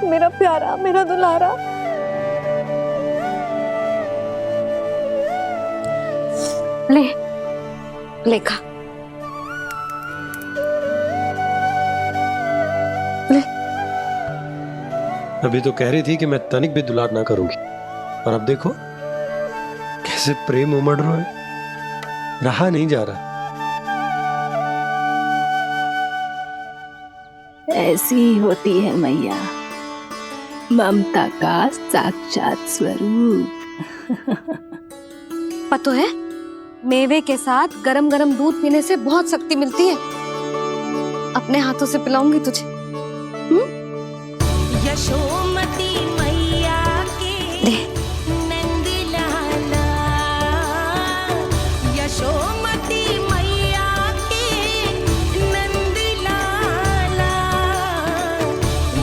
D: मेरा प्यारा, मेरा दुलारा। ले खा। ले।
Q: अभी तो कह रही थी कि मैं तनिक भी दुलार ना करूंगी, और अब देखो कैसे प्रेम उमड़ रहा है, रहा नहीं जा रहा।
A: ऐसी ही होती है मैया, ममता का साक्षात स्वरूप।
D: पता है, मेवे के साथ गरम गरम दूध पीने से बहुत शक्ति मिलती है। अपने हाथों से पिलाऊंगी तुझे।
R: यशोमती मैया के नंद लाला, यशोमती मैया के नंद लाला,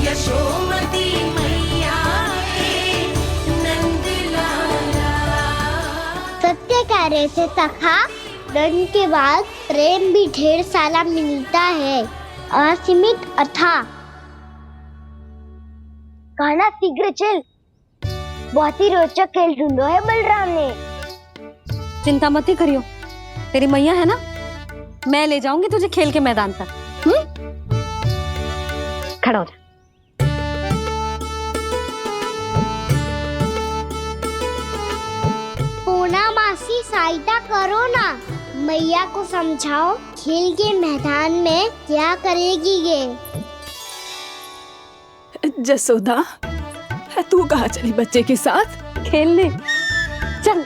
R: यशोमती मैया के नंद लाला।
F: सत्य कह रहे थे सखा, दंड के बाद प्रेम भी ढेर सारा मिलता है, असीमित अथाह। कहना शीघ्र चल, बहुत ही रोचक खेल ढूंढो है बलराम ने।
D: चिंता मत ही करियो, तेरी मैया है ना, मैं ले जाऊंगी तुझे खेल के मैदान तक। खड़ा हो जा।
F: पूना मासी सहायता करो ना, मैया को समझाओ खेल के मैदान में क्या करेगी ये।
A: जसोदा, तू कहाँ चली बच्चे के साथ?
D: खेलने चल।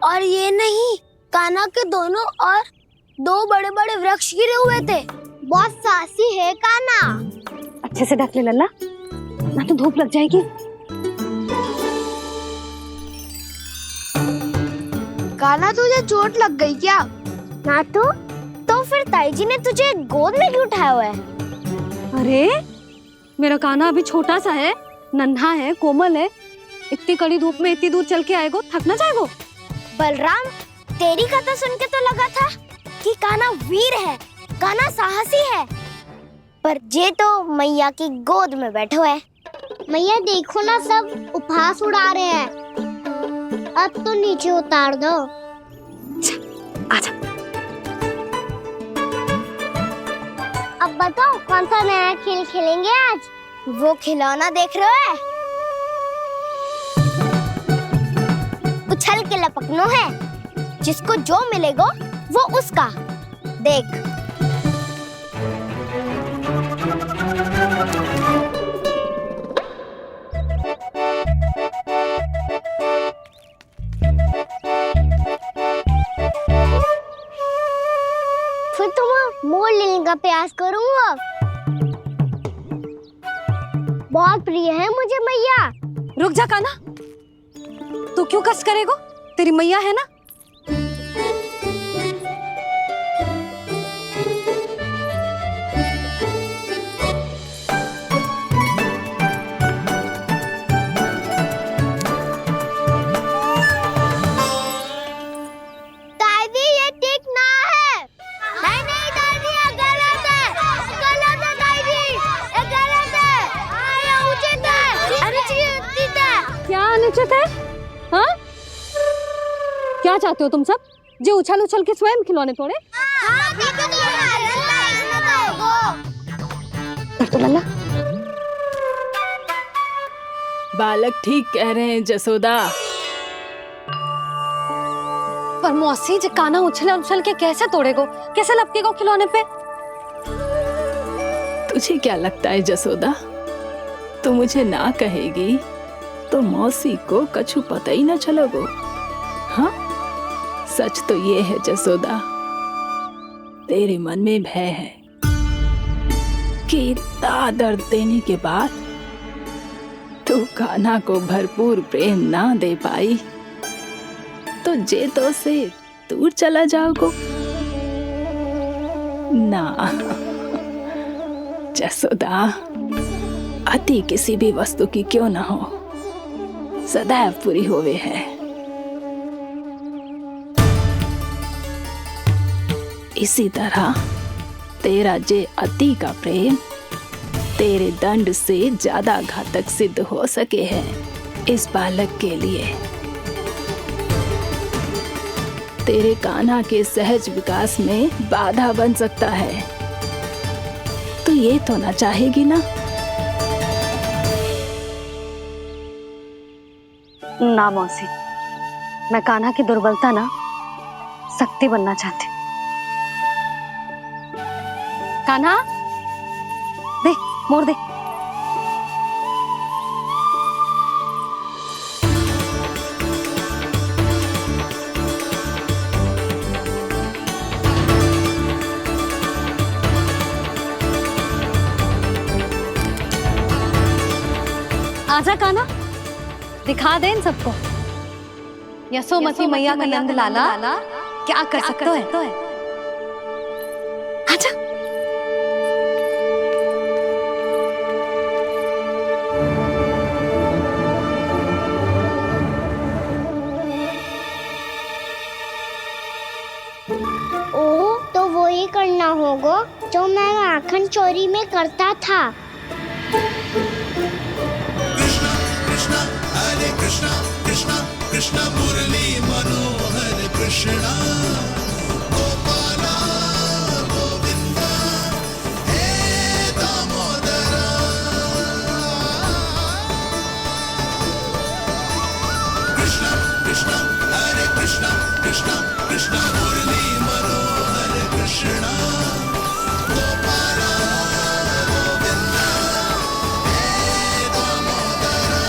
F: और ये नहीं, कान्हा के दोनों और दो बड़े बड़े वृक्ष गिरे हुए थे। बहुत साहसी है कान्हा।
D: अच्छे से ढक ले लल्ला, ना तो धूप लग जाएगी।
F: कान्हा तुझे चोट लग गई क्या? ना तो फिर ताई जी ने तुझे गोद में क्यों उठाया हुआ है?
D: अरे मेरा कान्हा अभी छोटा सा है, नन्हा है, कोमल है। इतनी कड़ी धूप में इतनी दूर चल के आएगो, थक ना जाएगो।
F: बलराम, तेरी कथा सुन के तो लगा था कि कान्हा वीर है, कान्हा साहसी है, पर ये तो मैया की गोद में बैठो है। मैया देखो ना, सब उपहास उड़ा रहे हैं। अब तो नीचे उतार दो।
D: आजा।
F: अब बताओ कौन सा नया खेल खेलेंगे आज? वो खिलौना देख रहे हो? उछल के लपकनो है, जिसको जो मिलेगा वो उसका। देख। फिर तुम मोड़ लेने का प्रयास करूंगा। बहुत प्रिय है मुझे मैया।
D: रुक जा कान्हा, तू क्यों कष्ट करेगो? तेरी मैया है ना।
F: दादी ये ठीक ना है। नहीं दादी, ये गलत है। गलत है दादी, ये गलत है। ये उचित है, अनुचित है।
D: क्या अनुचित है? हाँ? क्या चाहते हो तुम सब? जो उछल उछल के स्वयं खिलौने तोड़े? तो लल्ला,
A: बालक ठीक कह रहे हैं जसोदा।
D: पर मौसी, जे कान्हा उछल उछल के कैसे तोड़ेगो, कैसे लपकेगो खिलौने पे?
A: तुझे क्या लगता है जसोदा, तू मुझे ना कहेगी तो मौसी को कछु पता ही न चलोगो। हाँ, सच तो ये है जसोदा, तेरे मन में भय है कि इतना दर्द देने के बाद तू कान्हा को भरपूर प्रेम ना दे पाई तो जे तो से दूर चला जाओगो ना। जसोदा, अति किसी भी वस्तु की क्यों ना हो, सदैव पूरी होवे है। इसी तरह तेरा जे अति का प्रेम तेरे दंड से ज्यादा घातक सिद्ध हो सके है इस बालक के लिए। तेरे कान्हा के सहज विकास में बाधा बन सकता है। तो ये तो ना चाहेगी ना?
D: ना मौसी, मैं कान्हा की दुर्बलता ना शक्ति बनना चाहती। कान्हा, दे मोड़ दे। आजा कान्हा, दिखा दे इन सबको यशोमती मैया का नंद लाला क्या कर सकता है। आजा।
F: ओ, तो वो ही करना होगा जो मैं माखन चोरी में करता था।
C: हरे कृष्णा कृष्णा कृष्णा मुरली मनोहर कृष्णा गोपाला गोविंदा हे दामोदरा। कृष्णा कृष्णा हरे कृष्णा कृष्णा कृष्णा मुरली मनोहर कृष्णा गोपाला गोविंदा हे दामोदरा।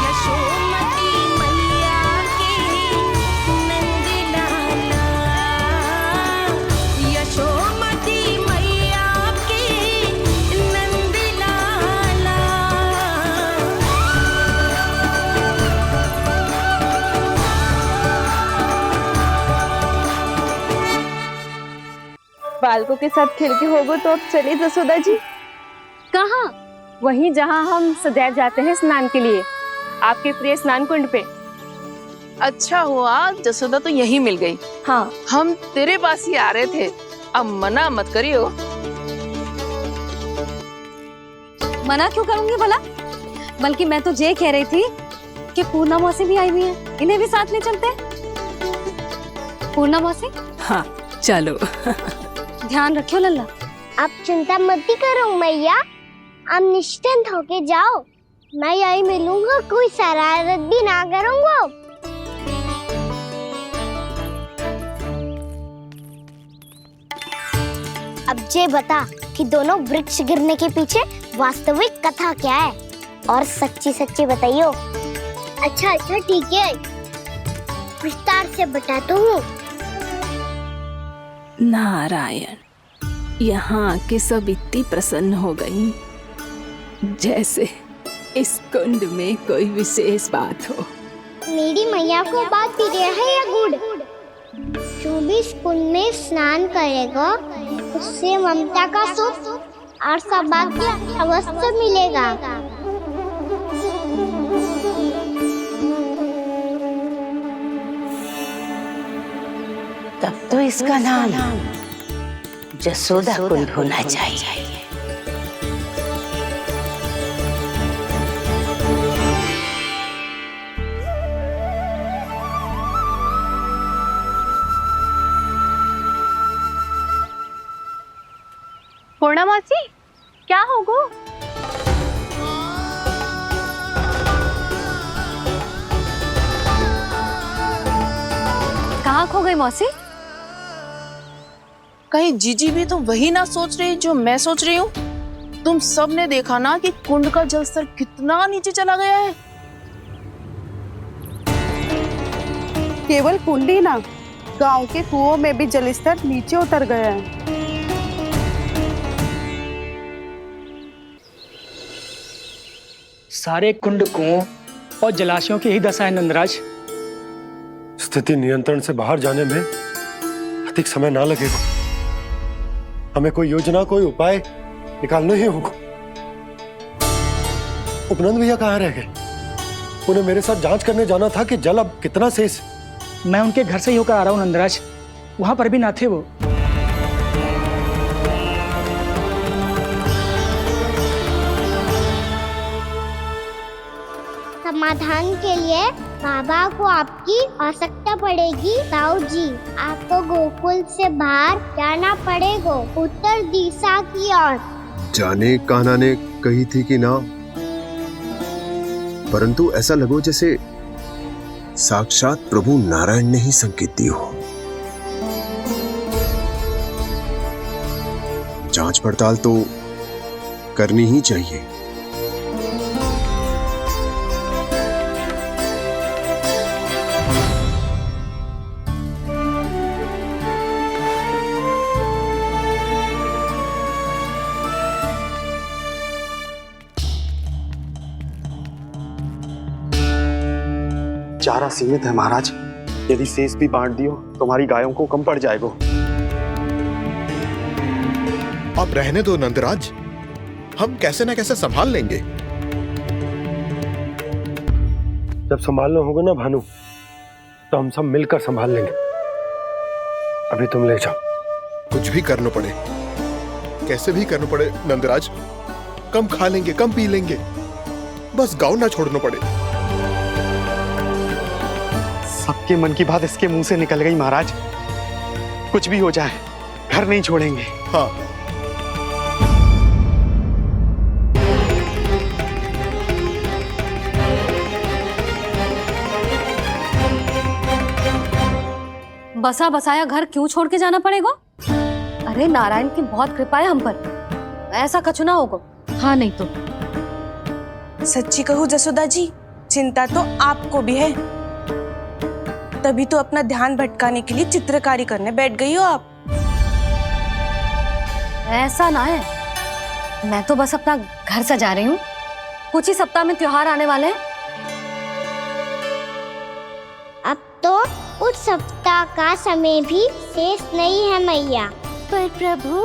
R: यशोमती मैया के नंद लाला, यशोमती मैया के नंद लाला।
E: बालकों के साथ खेल के होगो तो अब चले जसोदा जी।
H: कहाँ? वहीं जहाँ हम सदैव जाते हैं स्नान के लिए, आपके प्रिय स्नान कुंड पे।
M: अच्छा हुआ जसोदा तो यहीं मिल गई।
H: हाँ,
M: हम तेरे पास ही आ रहे थे, अब मना मत करियो।
D: मना क्यों करूंगी भला? बल्कि मैं तो ये कह रही थी कि पूर्णा मौसी भी आई हुई है, इन्हें भी साथ ले चलते हैं। पूर्णा मौसी,
A: हाँ चलो।
D: ध्यान रखियो लल्ला।
F: आप चिंता मत करो मैया, आप निश्चिंत होके जाओ, मैं यही मिलूंगा, कोई शरारत भी ना करूंगा। अब ये बता कि दोनों वृक्ष गिरने के पीछे वास्तविक कथा क्या है, और सच्ची सच्ची बताइयो। अच्छा अच्छा ठीक है, विस्तार से बताता हूँ।
A: नारायण, यहाँ के सब इतनी प्रसन्न हो गई जैसे इस कुंड में कोई विशेष बात हो।
F: मेरी मैया को बात प्रिय है या गुड़? जो भी इस कुंड में स्नान करेगा उससे ममता का सुख और सौभाग्य अवश्य मिलेगा।
S: तब तो इसका नाम जसोदा कुंड होना चाहिए।
H: पूर्णा मौसी क्या होगो?
D: कहाँ खो गई मौसी?
M: कहीं जीजी भी तो वही ना सोच रही जो मैं सोच रही हूँ? तुम सब ने देखा ना कि कुंड का जलस्तर कितना नीचे चला गया है।
T: केवल कुंड ही ना, गांव के कुओं में भी जलस्तर नीचे उतर गया है।
N: सारे कुंड कुओं और जलाशयों की ही दशा है नंदराज।
Q: स्थिति नियंत्रण से बाहर जाने में अधिक समय ना लगेगा। हमें कोई योजना, कोई उपाय निकालना ही होगा। उपनंद भैया कहाँ रह गए? उन्हें मेरे साथ जांच करने जाना था कि जल अब कितना शेष।
N: मैं उनके घर से ही होकर आ रहा हूँ नंदराज, वहां पर भी ना थे वो।
F: समाधान के लिए बाबा को आपकी आवश्यकता पड़ेगी। ताऊ जी, आपको गोकुल से बाहर जाना पड़ेगा, उत्तर दिशा की ओर।
L: जाने कान्हा ने कही थी कि ना, परंतु ऐसा लगो जैसे साक्षात प्रभु नारायण ने ही संकेत दी हो। जांच पड़ताल तो करनी ही चाहिए।
U: चारा सीमित है महाराज, यदि शेष भी बांट दियो तो हमारी गायों को कम पड़ जाएगा।
V: अब रहने दो नंदराज, हम कैसे न कैसे संभाल लेंगे।
Q: जब संभालना होगा ना भानु, तो हम सब मिलकर संभाल लेंगे। अभी तुम ले जाओ।
V: कुछ भी करना पड़े, कैसे भी करना पड़े नंदराज, कम खा लेंगे, कम पी लेंगे, बस गांव ना छोड़ना पड़े।
U: सबके मन की बात इसके मुंह से निकल गई महाराज। कुछ भी हो जाए घर नहीं छोड़ेंगे।
V: हाँ।
D: बसा बसाया घर क्यों छोड़ के जाना पड़ेगा? अरे नारायण की बहुत कृपा है हम पर, ऐसा कछु ना होगा। हाँ नहीं तो
E: सच्ची कहूँ जसोदा जी, चिंता तो आपको भी है, तभी तो अपना ध्यान भटकाने के लिए चित्रकारी करने बैठ गई हो आप।
D: ऐसा ना है, मैं तो बस अपना घर सजा रही हूँ। कुछ ही सप्ताह में त्योहार आने वाले हैं।
F: अब तो उस सप्ताह का समय भी शेष नहीं है मैया।
R: पर प्रभु,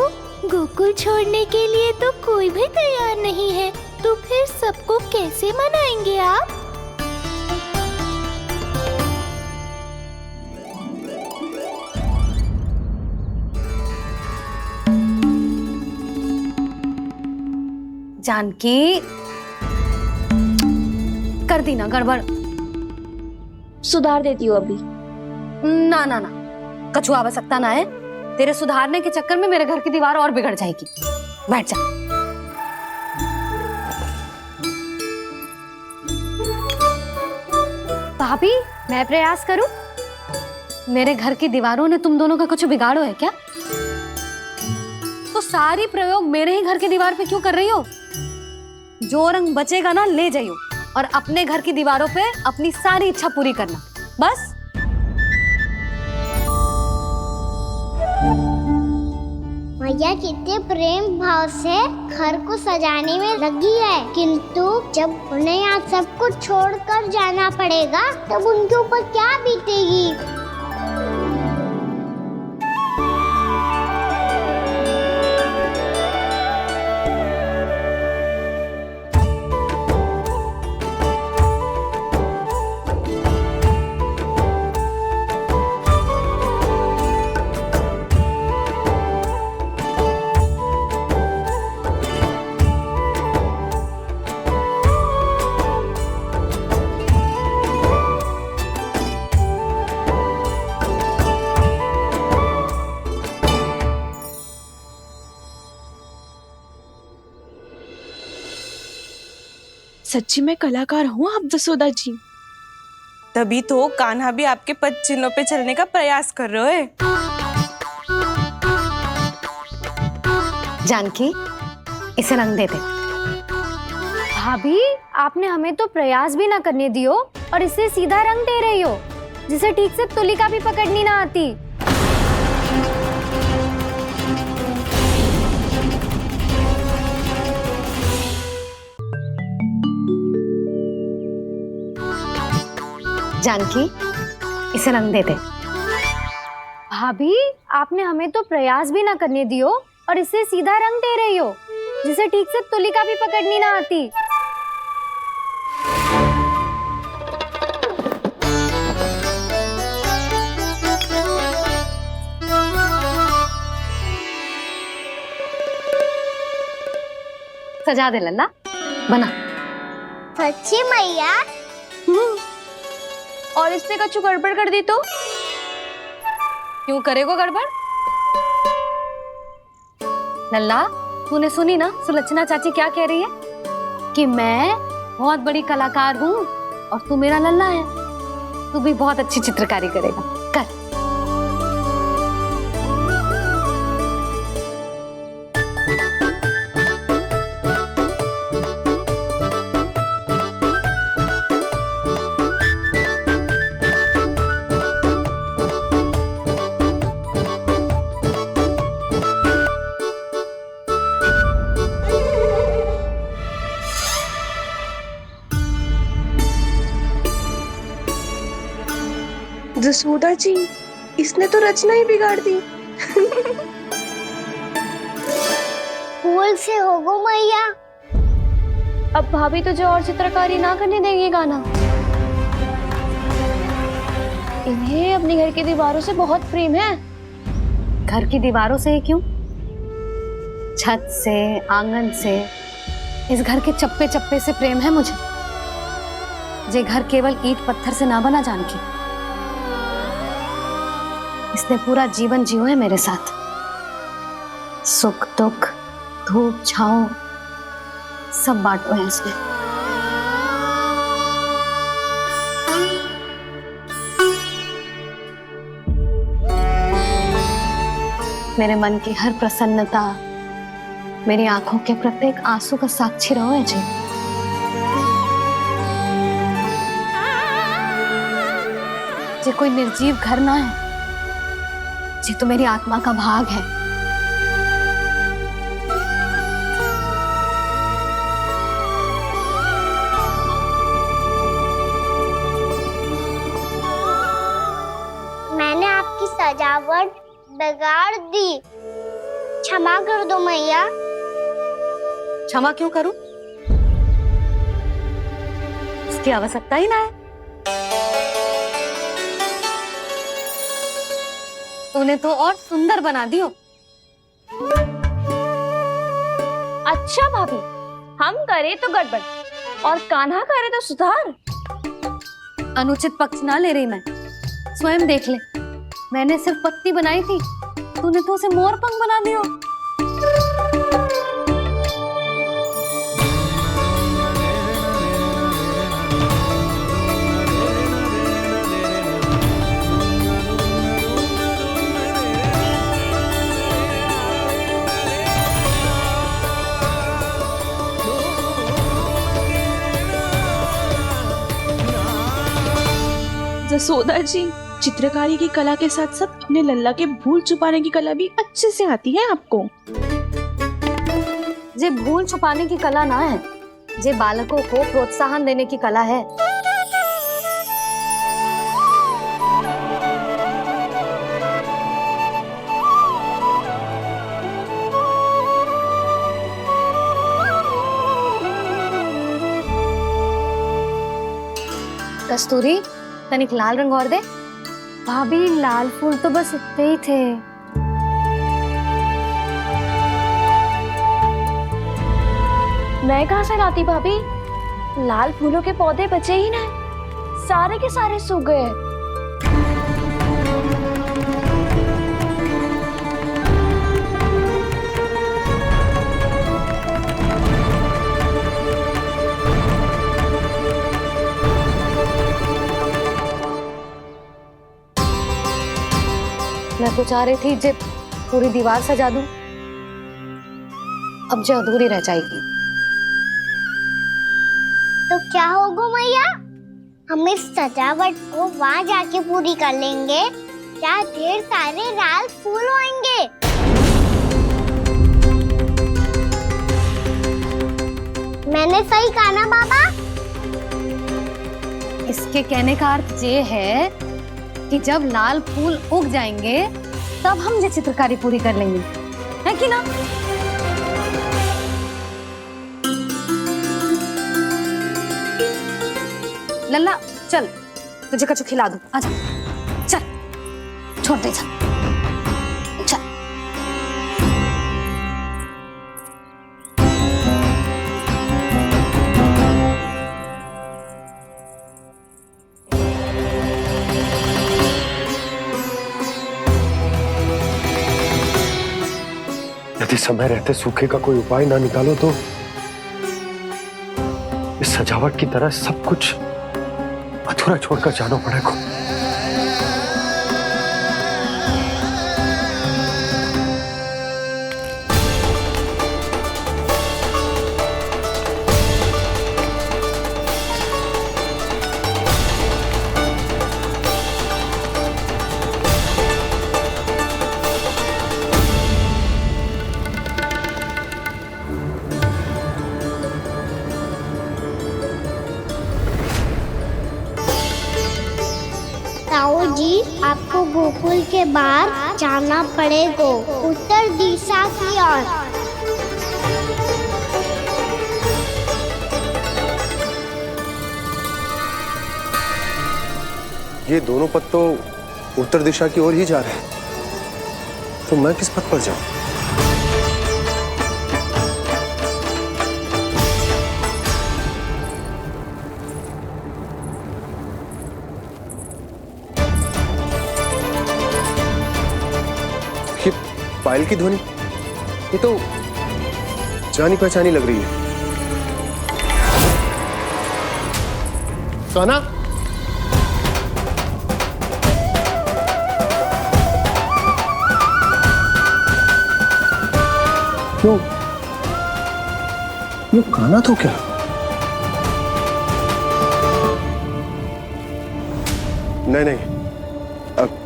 R: गोकुल छोड़ने के लिए तो कोई भी तैयार नहीं है, तो फिर सबको कैसे मनाएंगे आप?
D: जानकी, कर दी ना गड़बड़।
H: सुधार देती हूँ अभी।
D: ना ना ना, कछु आवश्यकता ना है। तेरे सुधारने के चक्कर में मेरे घर की दीवार और बिगड़ जाएगी। बैठ जा। भाभी, मैं प्रयास करूं? मेरे घर की दीवारों ने तुम दोनों का कुछ बिगाड़ो है क्या? तो सारी प्रयोग मेरे ही घर की दीवार पे क्यों कर रही हो? जो रंग बचेगा ना ले जाइयो, और अपने घर की दीवारों पे अपनी सारी इच्छा पूरी करना, बस।
F: मैया कितने प्रेम भाव से घर को सजाने में लगी है, किंतु जब उन्हें यहाँ सब कुछ छोड़कर जाना पड़ेगा तब उनके ऊपर क्या बीतेगी।
E: सच्ची में कलाकार हूँ आप जसोदा जी। तभी तो कान्हा भी आपके पद चिन्हों पे चलने का प्रयास कर रहे है।
D: जानकी, इसे रंग दे दे।
B: भाभी, आपने हमें तो प्रयास भी ना करने दियो और इसे सीधा रंग दे रही हो, जिसे ठीक से तुलिका भी पकड़नी ना आती।
D: जानकी, इसे रंग दे दे।
B: भाभी, आपने हमें तो प्रयास भी ना करने दियो और इसे सीधा रंग दे रही हो, जिसे ठीक से तुलिका भी पकड़नी ना आती।
D: सजा दे लल्ला, बना।
F: सच्ची मैया?
E: और इसने कछु गड़बड़ कर दी तो?
D: क्यों करेगो गड़बड़? लल्ला, तूने सुनी ना सुलक्षणा चाची क्या कह रही है? कि मैं बहुत बड़ी कलाकार हूँ और तू मेरा लल्ला है। तू भी बहुत अच्छी चित्रकारी करेगा, कर।
E: जसोदा जी, इसने तो रचना ही बिगाड़ दी।
F: फूल से होगो मैया।
B: अब भाभी तुझे और चित्रकारी ना करने देंगी गाना। इन्हें अपने घर की दीवारों से बहुत प्रेम है।
D: घर की दीवारों से क्यों? छत से, आंगन से, इस घर के चप्पे चप्पे से प्रेम है मुझे। ये घर केवल ईंट पत्थर से ना बना जानकी। इसने पूरा जीवन जियो है मेरे साथ। सुख दुख, धूप छांव सब बांटो है इसने। मेरे मन की हर प्रसन्नता, मेरी आंखों के प्रत्येक आंसू का साक्षी रहो है जी। ये कोई निर्जीव घर ना है, ये तो मेरी आत्मा का भाग है।
F: मैंने आपकी सजावट बिगाड़ दी, क्षमा कर दो मैया।
D: क्षमा क्यों करूं? इसकी आवश्यकता ही ना है। तूने तो और सुंदर बना दियो।
E: अच्छा भाभी, हम करे तो गड़बड़ और कान्हा करे तो सुधार।
D: अनुचित पक्ष ना ले रही मैं, स्वयं देख ले। मैंने सिर्फ पत्ती बनाई थी, तूने तो उसे मोर पंख बना दियो।
E: जसोदा जी, चित्रकारी की कला के साथ साथ अपने लल्ला के भूल छुपाने की कला भी अच्छे से आती है आपको।
D: ये भूल छुपाने की कला ना है, ये बालकों को प्रोत्साहन देने की कला है। कस्तूरी, तनिक लाल रंग और दे।
B: भाभी, लाल फूल तो बस इतने ही थे। मैं कहाँ से लाती भाभी? लाल फूलों के पौधे बचे ही ना, सारे के सारे सूख गए।
D: मैं तो चाह रही थी जे पूरी दीवार सजा दूं, अब जो अधूरी रह जाएगी।
F: तो क्या होगा मैया, हम इस सजावट को वहाँ जाके पूरी कर लेंगे, जहाँ ढेर सारे लाल फूल होंगे। मैंने सही कहा ना बाबा?
D: इसके कहने का अर्थ ये है कि जब लाल फूल उग जाएंगे तब हम ये चित्रकारी पूरी कर लेंगे, है कि ना? लल्ला चल, तुझे कछु खिला दूं, आजा, चल, छोड़ दे, चल, चल।
Q: यदि समय रहते सूखे का कोई उपाय ना निकालो तो इस सजावट की तरह सब कुछ अधूरा छोड़कर जाना पड़ेगा।
F: ताऊ जी, आपको गोकुल के बाहर जाना पड़ेगा, उत्तर दिशा की ओर।
L: ये दोनों पथ तो उत्तर दिशा की ओर ही जा रहे हैं, तो मैं किस पथ पर जाऊं? ये पायल की ध्वनि, ये तो जानी पहचानी लग रही है। कान्हा, क्यों? ये कान्हा तो क्या? नहीं नहीं, अब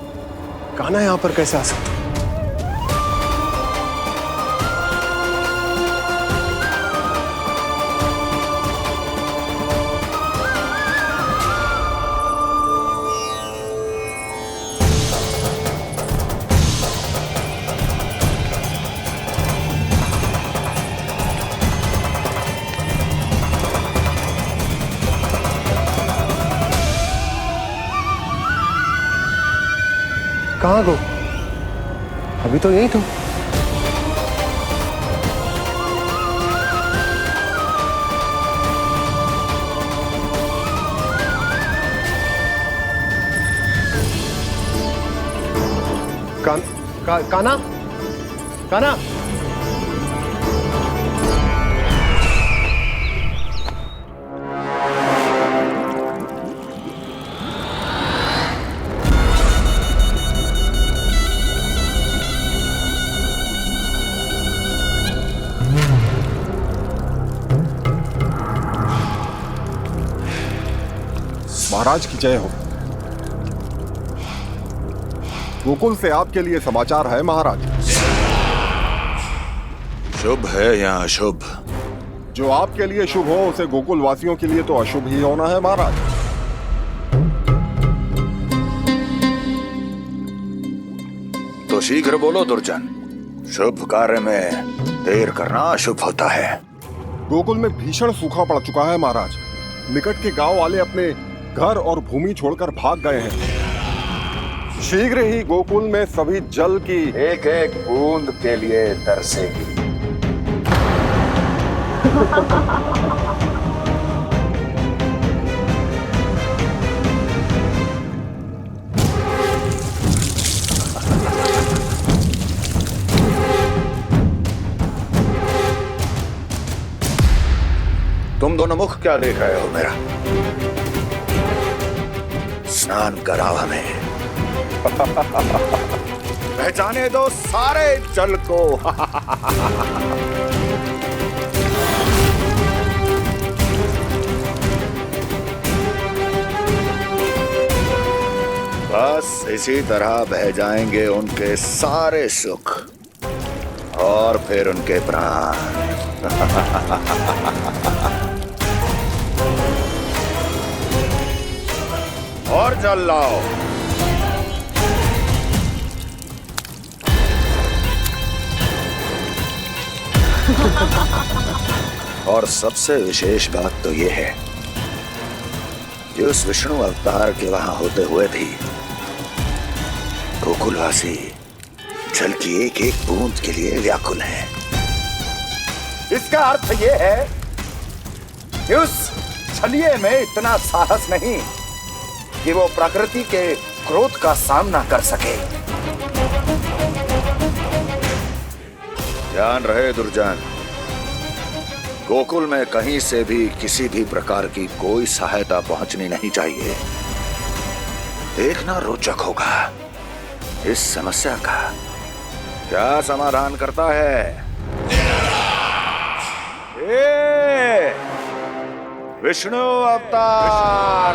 L: कान्हा यहां पर कैसे आ सकता? कहाँ गो? अभी तो यही तो। कान्हा, कान्हा,
V: महाराज की जय हो। गोकुल से आपके लिए समाचार है महाराज।
G: शुभ है या अशुभ?
V: जो आपके लिए शुभ हो उसे गोकुल वासियों के लिए तो अशुभ ही होना है महाराज।
G: तो शीघ्र बोलो दुर्जन, शुभ कार्य में देर करना अशुभ होता है।
V: गोकुल में भीषण सूखा पड़ चुका है महाराज। निकट के गांव वाले अपने घर और भूमि छोड़कर भाग गए हैं। शीघ्र ही गोकुल में सभी जल की
G: एक एक बूंद के लिए तरसेगी। तुम दोनों मुख क्या देख रहे हो मेरा? स्नान कराओ हमें। पहचाने दो सारे जल को। बस इसी तरह बह जाएंगे उनके सारे सुख और फिर उनके प्राण। और जल लाओ। और सबसे विशेष बात तो यह है कि उस विष्णु अवतार के वहां होते हुए भी गोकुलवासी जल की एक एक बूंद के लिए व्याकुल है। इसका अर्थ यह है कि उस छलिए में इतना साहस नहीं कि वो प्रकृति के क्रोध का सामना कर सके। ध्यान रहे दुर्जन, गोकुल में कहीं से भी किसी भी प्रकार की कोई सहायता पहुंचनी नहीं चाहिए। देखना रोचक होगा इस समस्या का क्या समाधान करता है। ए, विष्णु अवतार।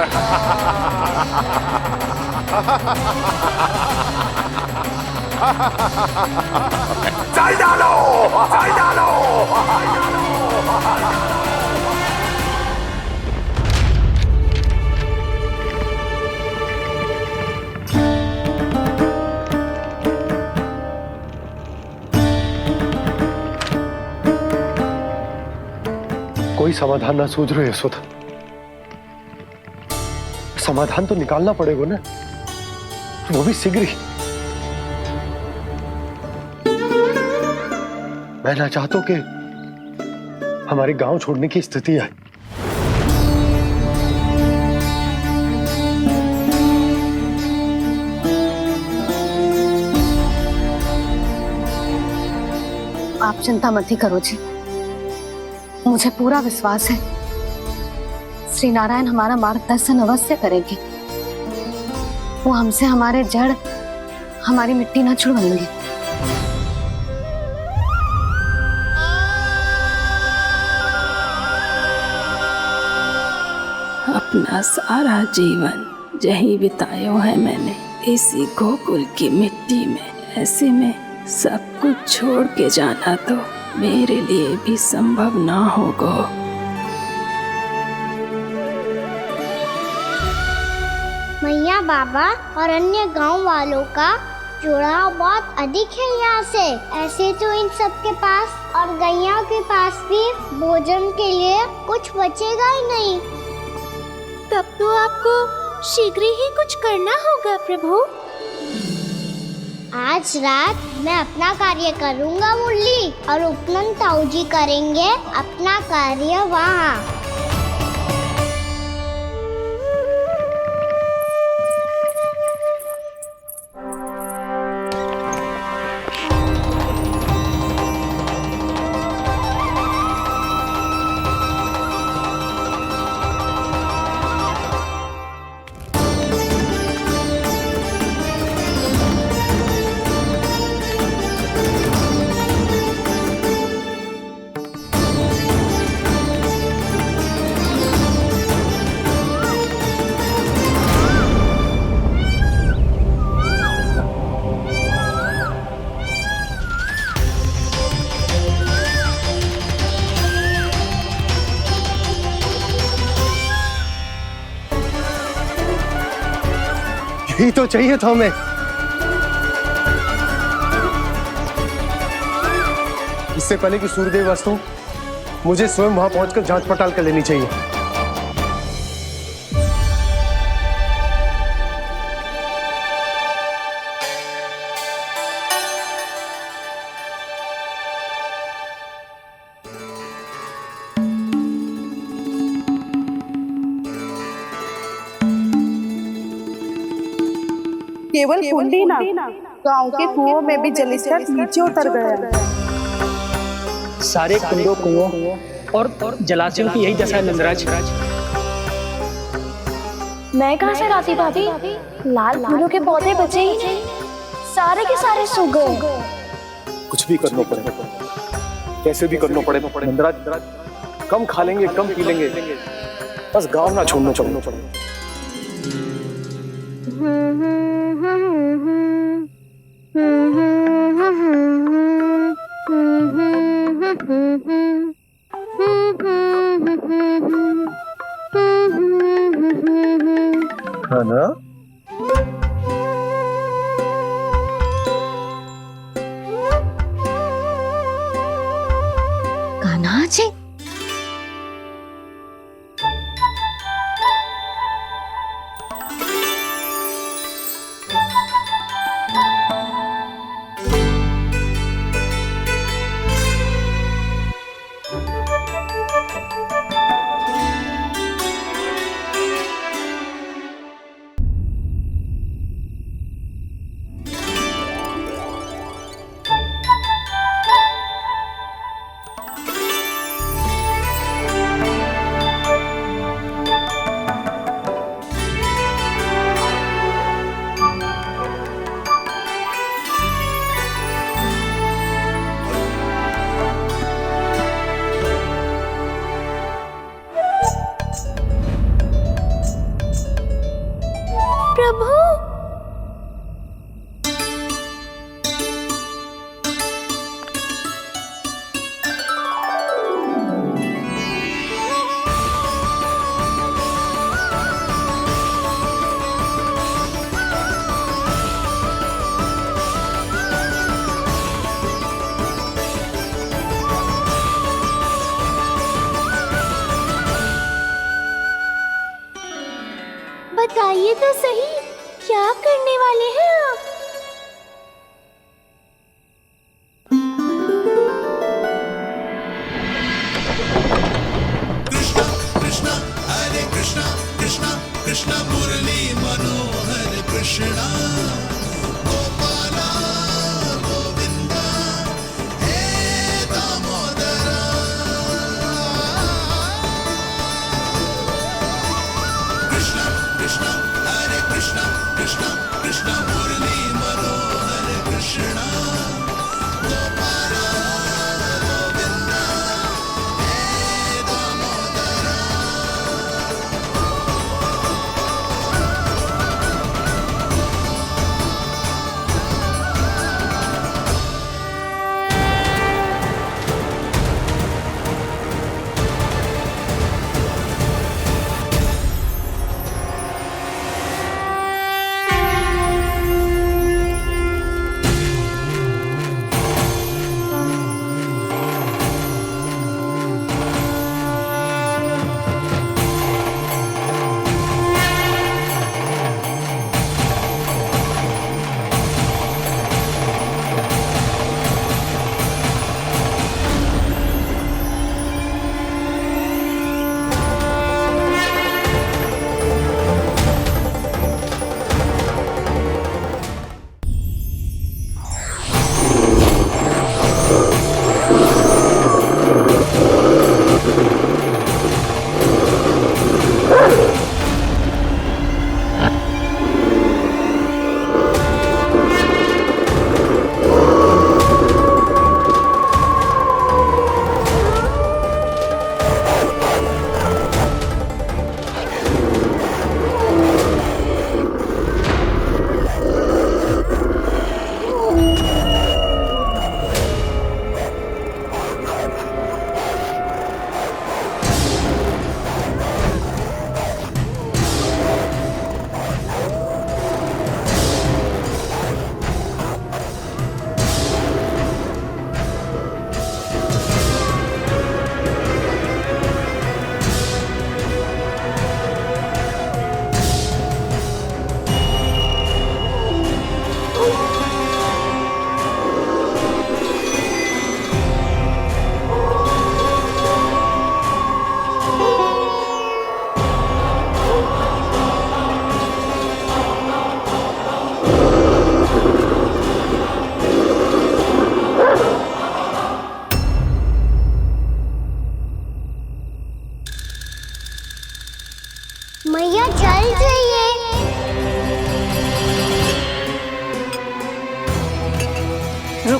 G: चल डालो, चल डालो।
Q: कोई समाधान ना सूझ रहे यशोदा। समाधान तो निकालना पड़ेगा ना, वो भी शीघ्र ही। मैं ना चाहता हूं कि हमारे गांव छोड़ने की स्थिति आए।
B: आप चिंता मत ही करो जी, मुझे पूरा विश्वास है श्री नारायण हमारा मार्गदर्शन अवश्य करेंगे। वो हमसे हमारे जड़, हमारी मिट्टी ना छुड़वाएंगे।
A: अपना सारा जीवन यही बितायो है मैंने, इसी गोकुल की मिट्टी में। ऐसे में सब कुछ छोड़ के जाना तो मेरे लिए भी संभव ना होगा।
F: मैया बाबा और अन्य गांव वालों का जुड़ाव बहुत अधिक है यहाँ से। ऐसे तो इन सब के पास और गैया के पास भी भोजन के लिए कुछ बचेगा ही नहीं।
R: तब तो आपको शीघ्र ही कुछ करना होगा प्रभु।
F: आज रात मैं अपना कार्य करूँगा मुरली, और उपनंद ताऊ जी करेंगे अपना कार्य वहाँ।
Q: यही तो चाहिए था हमें। इससे पहले कि सूर्यदेव अस्त हो, मुझे स्वयं वहां पहुंचकर जांच पड़ताल कर लेनी चाहिए।
T: केवल कुंडी ना, गांव के कुओं में भी जलस्तर नीचे उतर गया।
I: सारे कुंडों, कुओं और जलाशयों की यही दशा है नंदराज।
R: मैं कहाँ से लाती भाभी? लाल फूलों के पौधे बचे ही नहीं।
F: सारे के सारे सो गए।
J: कुछ भी करना पड़ेगा, कैसे भी करना पड़ेगा। नंदराज, कम खा लेंगे, कम पी लेंगे, बस गांव ना छोड़ना पड़ेगा। है ना?
B: कान्हा जी,
R: प्रभु, बताइए तो सही, क्या करने वाले हैं आप?
C: कृष्णा हरे कृष्णा कृष्णा कृष्णा मुरली मनोहर कृष्णा गोपाला गोविंदा हे दामोदरा कृष्णा कृष्णा हरे कृष्णा कृष्णा कृष्णा मुरली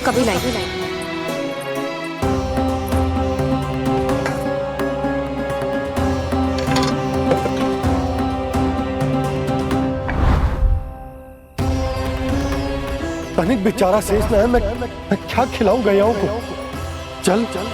D: कभी लाई।
Q: तनिक बेचारा शेष न है, मैं क्या खिलाऊं गयाओं को। चल चल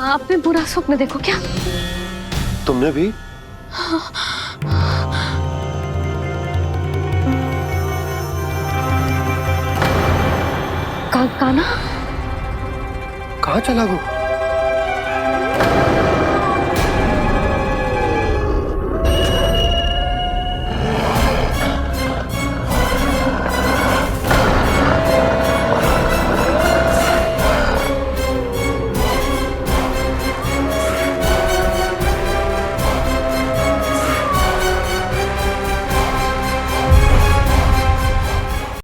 B: आपने बुरा स्वप्न देखो क्या?
Q: तुमने भी? काना? कहाँ चला गो?